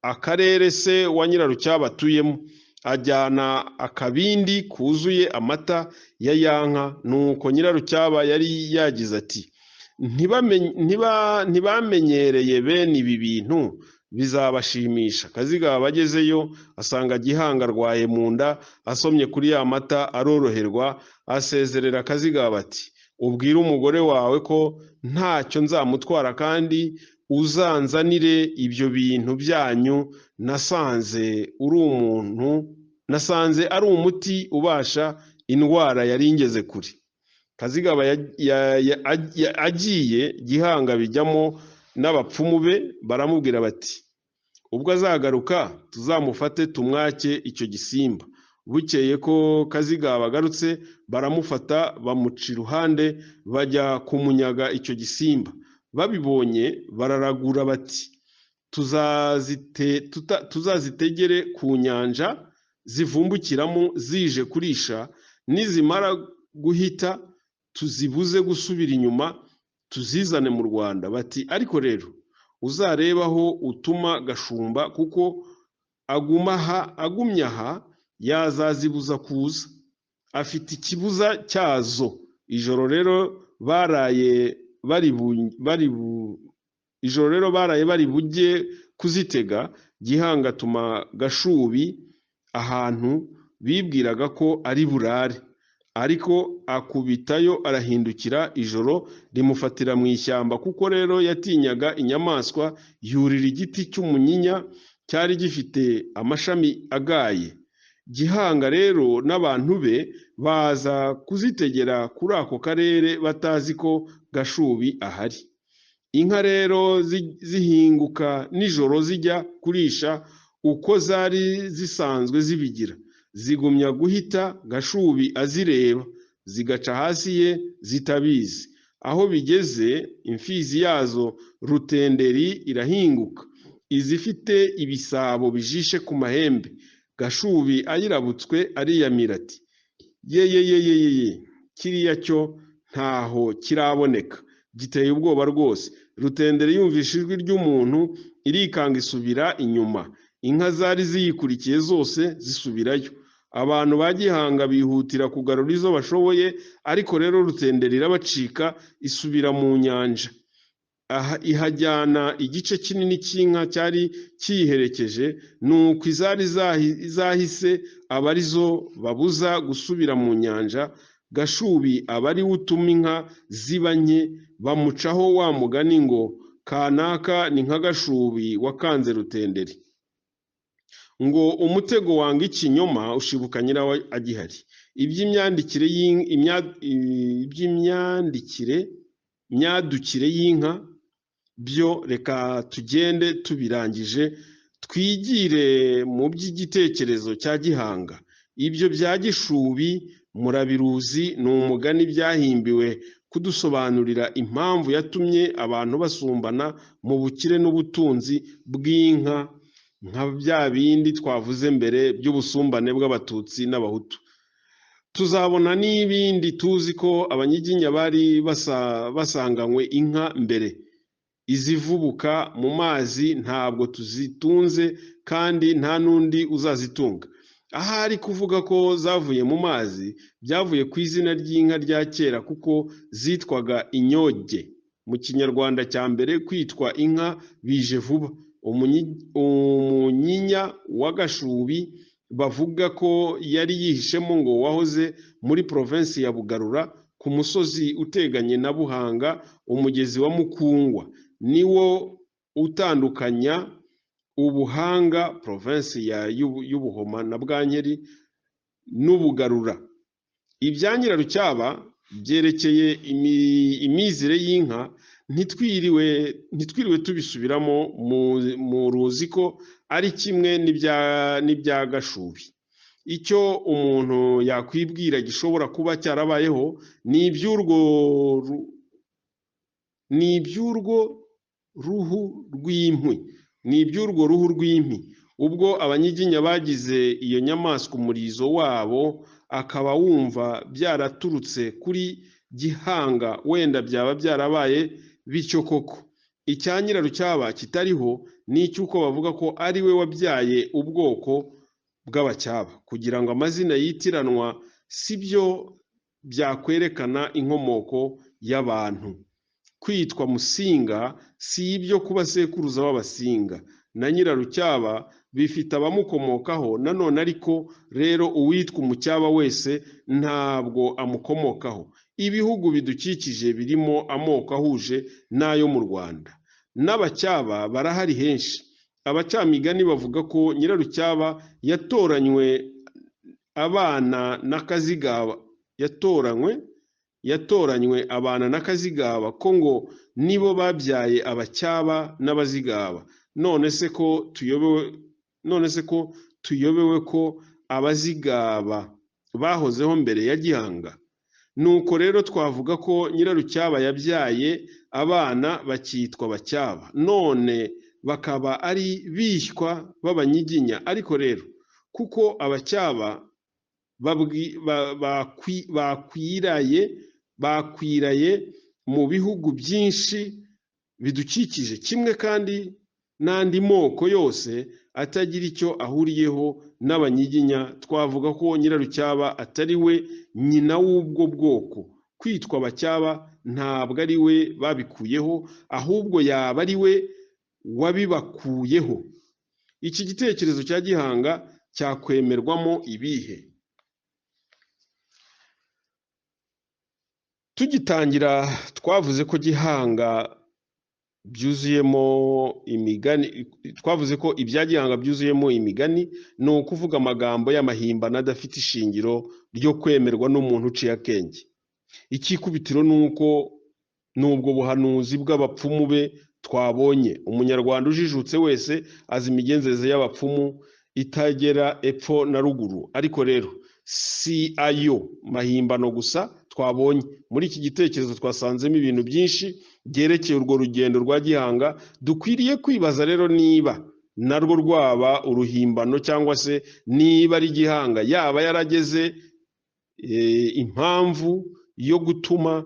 akarere se wa Nyirarucyaba atuyemo, ajyana akabindi kuzuye amata ya yanka. Nuko Nyirarucyaba yari yagize ati, ntibamenyereye bene ibi bintu, bizabashimisha. Kazigaba agezeyo asanga Gihanga arwaye mu nda, asomye kuri ya mata aroroherwa. Asezerera Kazigaba ati, ubwire umugore wawe ko ntacyo nzamutwara, kandi uzanzanire ibyo bintu byanyu. Nasanze ari umuti ubasha indwara yari ingeze kure. Kazigaba agiye, Gihanga bijyamo n'abapfumu be, baramubwira bati, ubwo azagaruka tuzamufate tumwake icyo gisimba. Bukeye ko Kazigaba agarutse, baramufata bamuca iruhande, bajya kumunyaga icyo gisimba. Babibonye bararagura bati, tuzazitegere ku nyanja zivumbukiramo zije kurisha, nizimara guhita tuzibuze gusubira inyuma, tuzizane mu Rwanda. Bati, ariko rero uzarebe aho utuma Gashumba, kuko agumye aha yazazibuza kuza, afite ikibuza cyazo. Ijoro rero baraye bari bujye kuzitega. Gihanga atuma Gashubi ahantu bibwiraga ko ari burare, ariko akubitayo arahindukira. Ijoro rimufatira mu ishyamba, kuko rero yatinyaga inyamaswa. Yurira igiti cy'umunyinya cyari gifite amashami agaye. Gihanga rero n'abantu be baza kuzitegera kuri ako karere, batazi ko Gashubi ahari. Inka rero zihinguka nijoro zijya kurisha uko zari zisanzwe zibigira, zigumya guhita Gashubi azireba, zigaca hasi ye zitabizi. Aho bigeze, imfizi yazo Rutenderi irahinguka, izifite ibisabo bijishe ku mahembe. Gashubi ayirabutswe ariyamira ati ye kiriya cyo ntaho kiraboneka, giteye ubwoba rwose. Rutenderi yumvishe ijwi ry'umuntu irikanga isubira inyuma. Inka zari ziyikurikiye zose zisubirayo. Abantu ba Gihanga bihutira kugarura izo bashoboye, ariko rero Rutenderi irabacika isubira mu nyanja. Ihajyana igice kinini cy'inka cyari kiyiherekeje, nuko izari zahise aba arizo babuza gusubira mu nyanja. Gashubi aba ari we utuma inka ziba nke, bamucaho wa mugani ngo kanaka ni nka Gashubi wakanze Rutenderi. Ngo umutego wanga ikinyoma ushibuka nyirawo agihari. Imyadukire y'inka byo reka tugende tubirangije, twigire mu by'igitekerezo cya Gihanga. Ibyo bya Gishubi murabiruzi, ni umugani byahimbiwe kudusobanurira impamvu yatumye abantu basumbana mu bukire n'ubutunzi bw'inka, nka bya bindi twavuze mbere by'ubusumbane bw'Abatutsi n'Abahutu. Tuzabona n'ibindi. Tuzi ko Abanyiginya bari basanganywe inka mbere. Izivubuka mu mazi ntabwo tuzitunze kandi nta n'undi uzazitunga. Ahari kuvuga ko zavuye mu mazi byavuye ku izina ry'inka rya kera, kuko zitwaga inyoge. Mu Kinyarwanda cya mbere kwitwa inka bije vuba. Umunyinya wa Gashubi bavuga ko yari yihishemo ngo wahoze muri provinsi ya Bugarura ku musozi uteganye na Buhanga. Umugezi wa Mukungwa niwo utandukanya Ubuhanga provinsi y'Ubuhoma na Bwankeri n'Ubugarura. Ibya Nyirarucyaba byerekeye imizire y'inka ntitwiriwe tubisubiramo, muruzi ko ari kimwe n'ibya Gashubi. Icyo umuntu yakwibwira gishobora kuba cyarabayeho ni iby'urwo ruhu rw'inkwi. Ubwo Abanyiginya bagize iyo nyamaswa umurizo wabo, akaba wumva byaraturutse kuri Gihanga, wenda byaba byarabaye bityo koko. Icya Nyirarucyaba kitariho ni icy'uko bavuga ko ari we wabyaye ubwoko bw'Abacyaba. Kugira ngo amazina yitiranwa si byo byakwerekana inkomoko y'abantu. Kwitwa Musinga si ibyo kuba sekuruza w'Abasinga na Nyirarucyaba bifite abamukomokaho nanone, ariko rero uwitwa Umucyaba wese ntabwo amukomokaho. Ibihugu bidukikije birimo amoko ahuje n'ayo mu Rwanda, n'Abacyaba barahari henshi. Abacamigani bavuga ko Nyirarucyaba yatoranywe abana na Kazigaba, ko ngo nibo babyaye Abacyaba n'Abazigaba. None se ko tuyobewe ko Abazigaba bahozeho mbere ya Gihanga? Nuko rero twavuga ko Nyirarucyaba yabyaye abana bakitwa Abacyaba, none bakaba ari bishywa b'Abanyiginya. Ariko rero kuko Abacyaba bakwiraye mu bihugu byinshi bidukikije, kimwe kandi n'andi moko yose atagira icyo ahuriyeho n'Abanyiginya, twavuga ko Nyirarucyaba atari we nyina w'ubwo bwoko. Kwitwa Abacyaba ntabwo ari we babikuyeho, ahubwo yaba ari we wabibakuyeho. Iki gitekerezo cya Gihanga cyakwemerwamo ibihe? Tugitangira twavuze ko Gihanga byuzuyemo imigani, twavuze ko ibya Gihanga byuzuyemo imigani, ni ukuvuga amagambo y'amahimbano adafite ishingiro ryo kwemerwa n'umuntu uciye akenge. Ikikubitiro ni uko n'ubwo buhanuzi bw'abapfumu be twabonye. Umunyarwanda ujijutse wese azi imigenzereze y'abapfumu itagera epfo na ruguru. Ariko rero si ayo mahimbano gusa twabonye. Muri iki gitekerezo twasanzemo ibintu byinshi byerekeye urwo rugendo rwa Gihanga. Dukwiriye kwibaza rero niba narwo rwaba uruhimbano cyangwa se niba ari gihanga yaba yarageze impamvu yo gutuma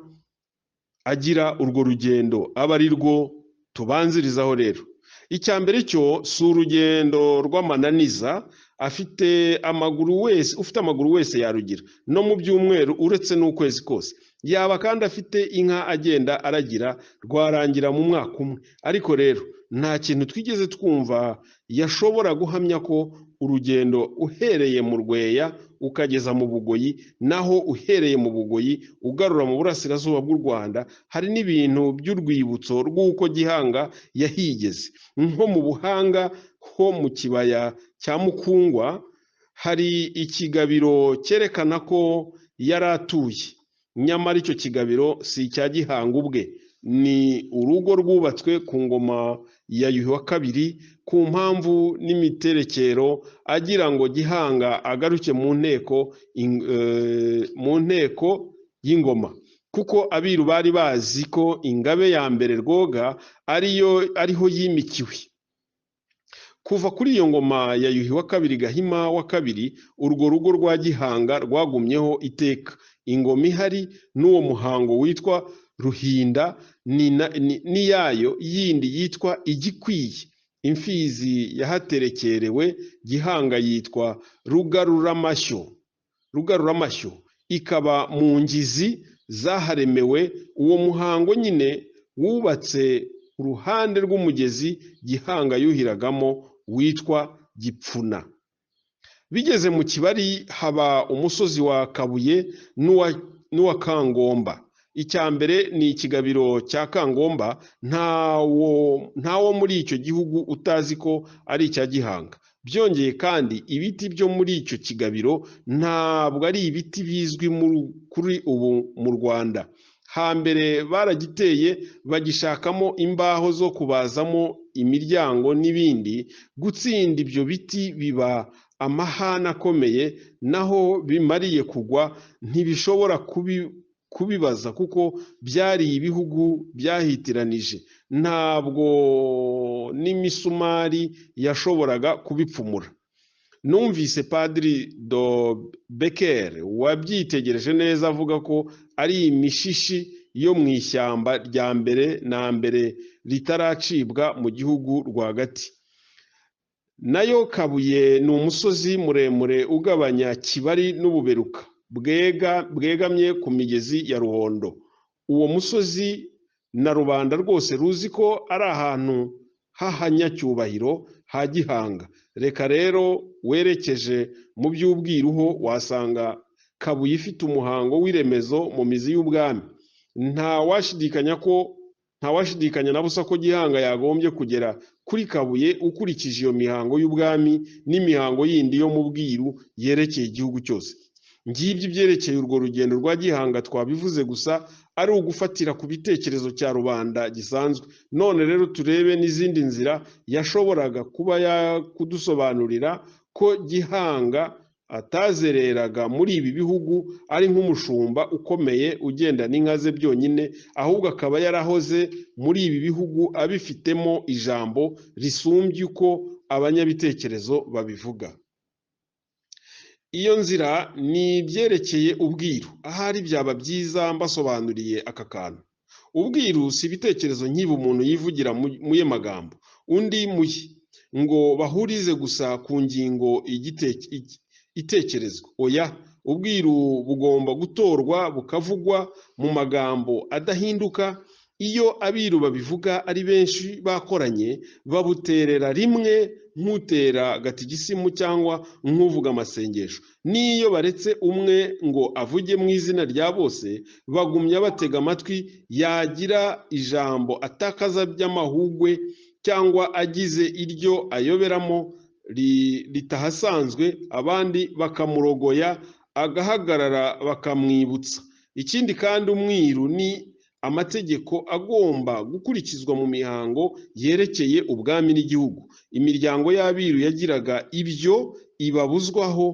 agira urwo rugendo aba ari rwo tubanzirizaho rero. Icya mbere cyo si urugendo rw'amananiza, ufite amaguru wese yarugira no mu byumweru uretse n'ukwezi kose, yaba kandi afite inka agenda aragira rwarangira mu mwaka umwe. Ariko rero nta kintu twigeze twumva yashobora guhamya ko urugendo uhereye mu Rweya ukageza mu Bugoyi, naho uhereye mu Bugoyi ugarura mu burasirazuba bw'u Rwanda hari n'ibintu by'urwibutso rw'uko Gihanga yahigeze. Nko mu Buhanga ho mu kibaya cya Mukungwa hari ikigabiro cyerekana ko yari atuye, nyamara icyo kigabiro si icya Gihanga ubwe, ni urugo rwubatswe ku ngoma ya Yuhi wa kabiri ku mpamvu n'imiterekero agira ngo Gihanga agaruke mu nteko y'ingoma, kuko abiru bari bazi ko Ingabe ya mbere Rwoga ariho yimikiwe. Kuva kuri iyo ngoma ya Yuhi wa kabiri Gahima wa kabiri, urwo rugo rwa Gihanga rwagumyeho iteka. Ingoma ihari n'uwo muhango witwa Ruhinda n'iyayo yindi yitwa Igikwiye. Imfizi yahaterekerewe Gihanga yitwa Rugaruramashyo, ikaba mu ngizi zaharemewe. Uwo muhango nyine wubatse uruhande rw'umugezi Gihanga yuhiragamo witwa Gipfuna. Bigeze mu Kibari haba umusozi wa Kabuye n'uwa Kangomba. Icya mbere ni ikigabiro cya Kangomba, ntawo muri icyo gihugu utazi ko ari icya Gihanga. Byongeye kandi ibiti byo muri icyo kigabiro ntabwo ari ibiti bizwi kuri ubu mu Rwanda. Hambere baragiteye bagishakamo imbaho zo kubazamo imiryango n'ibindi. Gutsinda ibyo biti biba amahane akomeye, naho bimariye kugwa ntibishobora kubibaza kuko byari ibihugu byahitiranije, ntabwo n'imisumari yashoboraga kubipfumura. Numvise Padiri do Becker wabyitegereje neza avuga ko ari imishishi yo mu ishyamba rya mbere na mbere ritaracibwa mu gihugu rwagati. Nayo Kabuye ni umusozi muremure ugabanya Kibari n'Ububeruka bwegamye ku migezi ya Ruhondo. Uwo musozi na rubanda rwose ruzi ko ari ahantu h'ahanyacyubahiro ha Gihanga. Reka rero werekeje mu by'ubwiru ho wasanga Kabuye ifite umuhango w'iremezo mu mizi y'ubwami. Ntawashidikanya na busa ko Gihanga yagombye kugera kuri Kabuye ukurikije iyo mihango y'ubwami n'imihango yindi yo mu bwiru yerekeye igihugu cyose. Ngibyo ibyerekeye urwo rugendo rwa Gihanga twabivuze gusa ari ugufatira ku bitekerezo cya rubanda gisanzwe. None rero turebe n'izindi nzira yashoboraga kuba kudusobanurira ko Gihanga atazereraga muri ibi bihugu ari nk'umushumba ukomeye ugenda n'inka ze byonyine, ahubwo akaba yarahoze muri ibi bihugu abifitemo ijambo risumbye uko abanyabitekerezo babivuga. Iyo nzira ni ibyerekeye ubwiru. Ahari byaba byiza mbasobanuriye aka kantu. Ubwiru si ibitekerezo nk'ibi umuntu yivugira muye magambo undi muye ngo bahurize gusa ku ngingo itekerezwa. Oya, ubwiru bugomba gutorwa bukavugwa mu magambo adahinduka. Iyo abiru babivuga ari benshi bakoranye, babuterera rimwe nk'utera gatigisimu cyangwa nk'uvuga amasengesho. N'iyo baretse umwe ngo avuge mu izina rya bose, bagumya batega amatwi, yagira ijambo atakaza by'amahugwe cyangwa agize iryo ayoberamo ritahasanzwe, abandi bakamurogoya agahagarara bakamwibutsa. Ikindi kandi umwiru ni amategeko agomba gukurikizwa mu mihango yerekeye ubwami n'igihugu. Imiryango y'abiru yagiraga ibyo ibabuzwaho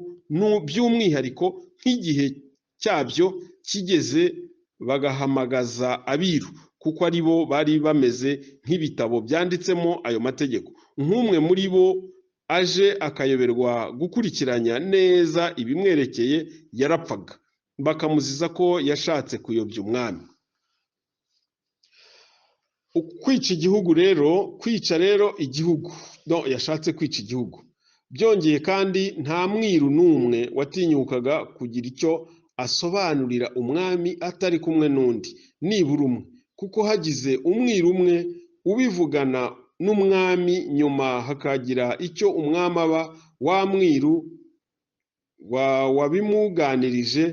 by'umwihariko, nk'igihe cyabyo kigeze bagahamagaza abiru, kuko ari bo bari bameze nk'ibitabo byanditsemo ayo mategeko. nk'umwe muri bo aje akayoberwa gukurikiranya neza ibimwerekeye yarapfaga, bakamuziza ko yashatse kuyobya umwami. Kwica rero igihugu, yashatse kwica igihugu. Byongeye kandi nta mwiru n'umwe watinyukaga kugira icyo asobanurira umwami atari kumwe n'undi, nibura umwe, kuko hagize umwiru umwe ubivugana n'umwami nyuma hakagira icyo umwami aba, wa mwiru wabimuganirije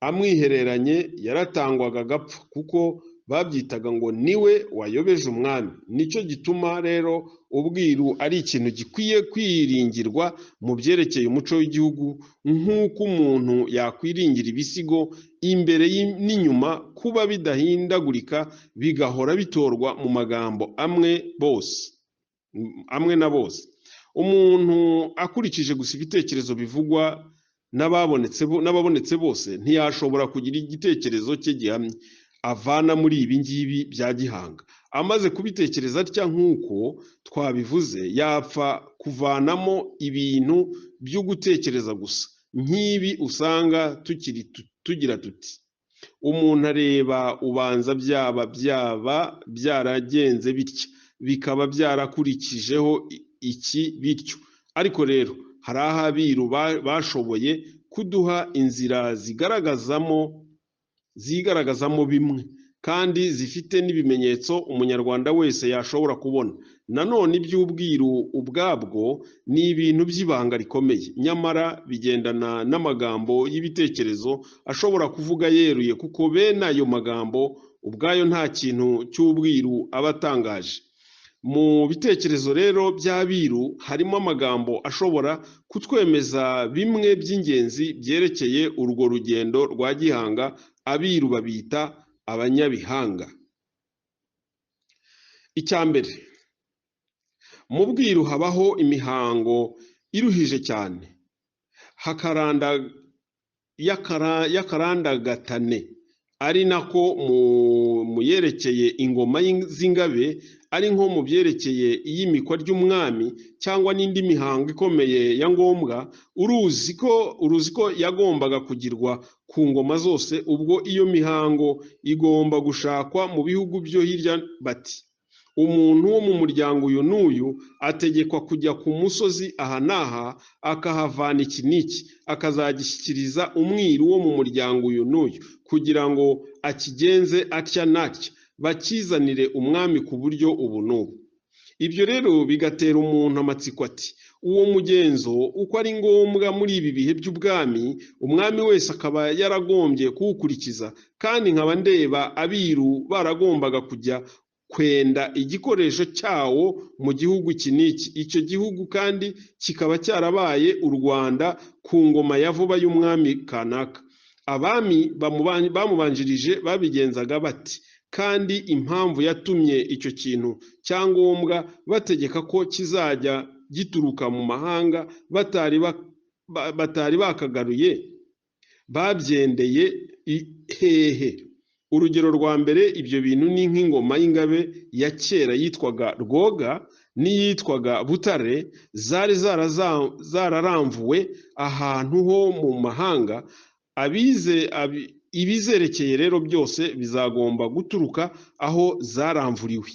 amwihereranye yaratangwaga agapfa, kuko babyitaga ngo niwe wayobeje umwami. Nicyo gituma rero ubwiru ari ikintu gikwiye kwiringirwa mu byerekeye umuco w'igihugu, nk'uko umuntu yakwiringira ibisigo imbere n'inyuma kuba bidahindagurika, bigahora bitorwa mu magambo amwe na bose. Umuntu akurikije gusa ibitekerezo bivugwa n'ababonetse bose ntiyashobora kugira igitekerezo cye gihamye avana muri ibi ngibi bya gihanga. Amaze kubitekereza atya nk'uko twabivuze, yapfa kuvanamo ibintu byo gutekereza gusa, nk'ibi usanga tugira tuti umuntu areba ubanza byaba byaragenze bitya, bikaba byarakurikijeho iki bityo. Ariko rero hari aho abiru bashoboye kuduha inzira zigaragazamo bimwe, kandi zifite n'ibimenyetso umunyarwanda wese yashobora kubona. Nanone iby'ubwiru ubwabwo ni ibintu by'ibanga rikomeye, nyamara bigendana n'amagambo y'ibitekerezo ashobora kuvuga yeruye, kuko bene ayo magambo ubwayo nta kintu cy'ubwiru aba atangaje. Mu bitekerezo rero by'abiru harimo amagambo ashobora kutwemeza bimwe by'ingenzi byerekeye urwo rugendo rwa gihanga. Abiru babita abanyabihanga. Icya mbere, mu bwiru habaho imihango iruhije cyane, y'akarandagatane, ari nako mu yerekeye ingoma z'ingabe, ari nko mu byerekeye iyimikwa ry'umwami cyangwa n'indi mihango ikomeye ya ngombwa. Uruzi ko yagombaga kugirwa ku ngoma zose. Ubwo iyo mihango igomba gushakwa mu bihugu byo hirya. Bati umuntu wo mu muryango uyu n'uyu ategekwa kujya ku musozi aha n'aha, akahavana iki n'iki, akazagishyikiriza umwiru wo mu muryango uyu n'uyu, kugira ngo akigenze atya n'atya, bakizanire umwami ku buryo ubu n'ubu. Ibyo rero bigatera umuntu amatsiko ati uwo mugenzo uko ari ngombwa muri ibi bihe by'ubwami, umwami wese akaba yaragombye kuwukurikiza, kandi nkaba ndeba abiru baragombaga kujya kwenda igikoresho cyawo mu gihugu iki n'iki. Icyo gihugu kandi kikaba cyarabaye u Rwanda ku ngoma ya vuba y'umwami kanaka. Abami bamubanjirije babigenzaga bati, kandi impamvu yatumye icyo kintu cyangombwa bategeka ko kizajya gituruka mu mahanga batari bakagaruye, babyendeye hehe? Urugero rwa mbere ibyo bintu ni nk'ingoma y'ingabe ya kera yitwaga Rwoga n'iyitwaga Butare, zari zararamvuwe ahantu ho mu mahanga. Ibizerekeye rero byose bizagomba guturuka aho zaramvuriwe,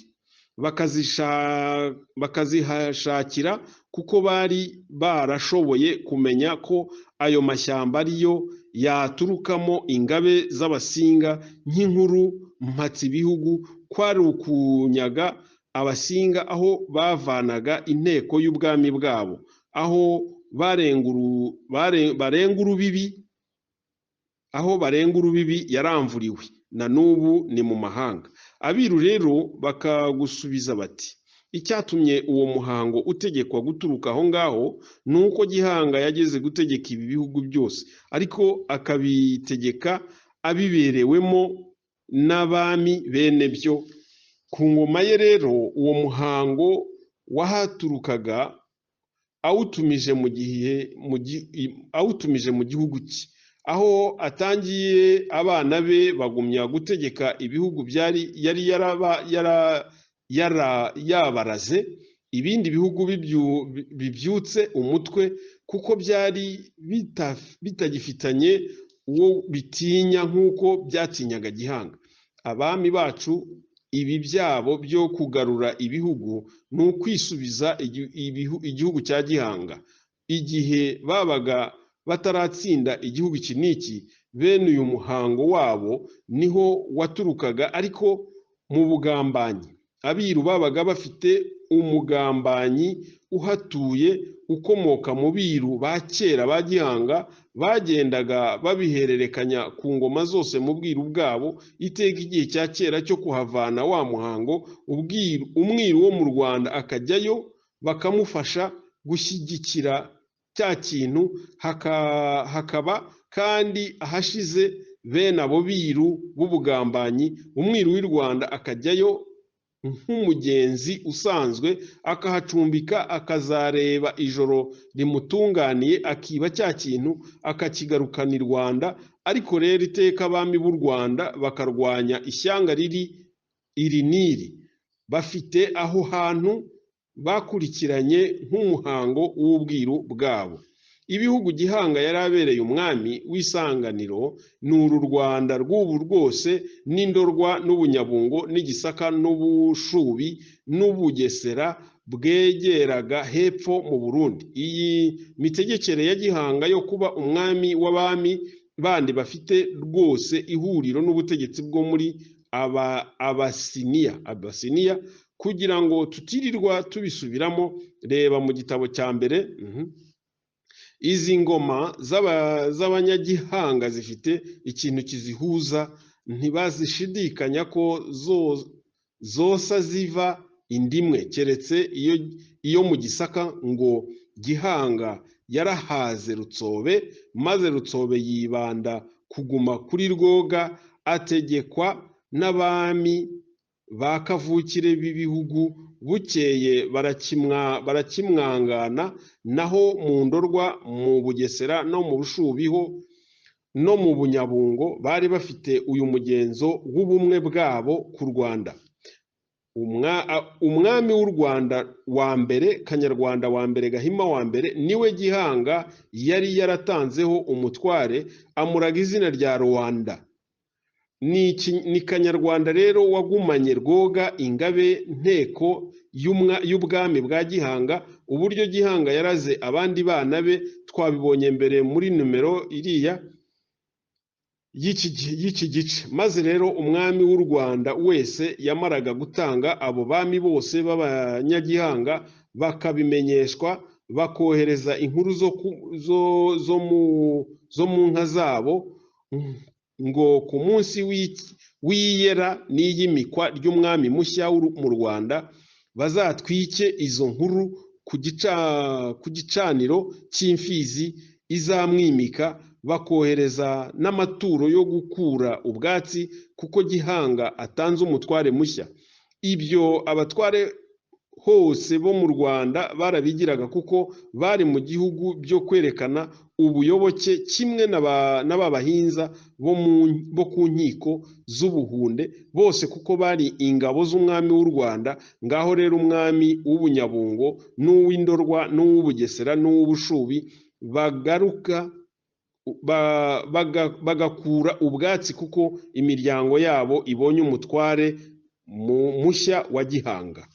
bakazihashakira, kuko bari barashoboye kumenya ko ayo mashyamba ariyo yaturukamo ingabe z'Abasinga. Nk'inkuru mpatsibihugu kwari ukunyaga Abasinga aho bavanaga inteko y'ubwami bwabo, aho barenga urubibi yaramvuriwe, na n'ubu ni mu mahanga. Abiru rero bakagusubiza bati icyatumye uwo muhango utegekwa guturuka aho ngaho ni uko Gihanga yageze gutegeka ibi bihugu byose, ariko akabitegeka abiberewemo n'abami bene byo. Ku ngoma ye rero uwo muhango wahaturukaga awutumije mu gihugu cye. Aho atangiye abana be bagumya gutegeka ibihugu yari yabaraze. ibindi bihugu bibyutse umutwe kuko byari bitagifitanye uwo bitinya nk'uko byatinyaga Gihanga. Abami bacu ibi byabo byo kugarura ibihugu ni ukwisubiza igihugu cya Gihanga. Igihe babaga bataratsinda igihugu iki n'iki, bene uyu muhango wabo niho waturukaga, ariko mu bugambanyi. Abiru babaga bafite umugambanyi uhatuye ukomoka mu biru ba kera ba Gihanga, bagendaga babihererekanya ku ngoma zose mu bwiru bwabo. Iteka igihe cya kera cyo kuhavana wa muhango, umwiru wo mu Rwanda akajyayo bakamufasha gushyigikira cya kintu, hakaba kandi ahashize bene abo biru b'ubugambanyi, umwiru w'i Rwanda akajyayo nk'umugenzi usanzwe, akahacumbika, akazareba ijoro rimutunganiye, akiba cya kintu akakigarukana i Rwanda. Ariko rero iteka abami b'u Rwanda bakarwanya ishyanga iri n'iri, bafite aho hantu bakurikiranye nk'umuhango w'ubwiru bwabo. Ibihugu Gihanga yari abereye umwami w'isanganiro ni uru Rwanda rw'ubu rwose, n'Indorwa n'Ubunyabungo n'Igisaka n'Ubushubi n'Ubugesera bwegeraga hepfo mu Burundi. Iyi mitegekere ya Gihanga yo kuba umwami w'abami bandi bafite rwose ihuriro n'ubutegetsi bwo muri Abasiniya, kugira ngo tutirirwa tubisubiramo, reba mu gitabo cya mbere. Izi ngoma z'Abanyagihanga zifite ikintu kizihuza, ntibazishidikanya ko zosa ziva indimwe, keretse iyo mu Gisaka ngo Gihanga yarahaze Rutsobe, maze Rutsobe yibanda kuguma kuri Rwoga, ategekwa n'abami ba kavukire b'ibihugu. Bukeye barakimwangana, naho mu Ndorwa, mu Bugesera no mu Bushubi no mu Bunyabungo bari bafite uyu mugenzo w'ubumwe bwabo ku Rwanda. Umwami w'u Rwanda wa mbere, Kanyarwanda wa mbere Gahima wa mbere, niwe Gihanga yari yaratanzeho umutware, amuraga izina rya Rwanda. Ni Kanyarwanda rero wagumanye Rwoga, ingabe nteko y'ubwami bwa Gihanga. Uburyo Gihanga yaraze abandi bana be twabibonye mbere muri numero iriya y'iki gice. Maze rero umwami w'u Rwanda wese yamaraga gutanga abo bami bose b'Abanyagihanga, bakabimenyeshwa, bakohereza inkuru zo mu nka zabo, ngo ku munsi w'iyera n'iyimikwa ry'umwami mushya mu Rwanda bazatwike izo nkuru ku gicaniro cy'imfizi izamwimika, bakohereza n'amaturo yo gukura ubwatsi, kuko Gihanga atanze umutware mushya. Ibyo abatware hose bo mu Rwanda barabigiraga, kuko bari mu gihugu byo kwerekana ubuyoboke, kimwe n'ababahinza bo ku nkiko z'Ubuhunde bose, kuko bari ingabo z'umwami w'u Rwanda. Ngaho rero umwami w'Ubunyabungo n'uw'Indorwa n'uw'Ubugesera n'uw'Ubushubi bagakura ubwatsi, kuko imiryango yabo ibonye umutware mushya wa Gihanga.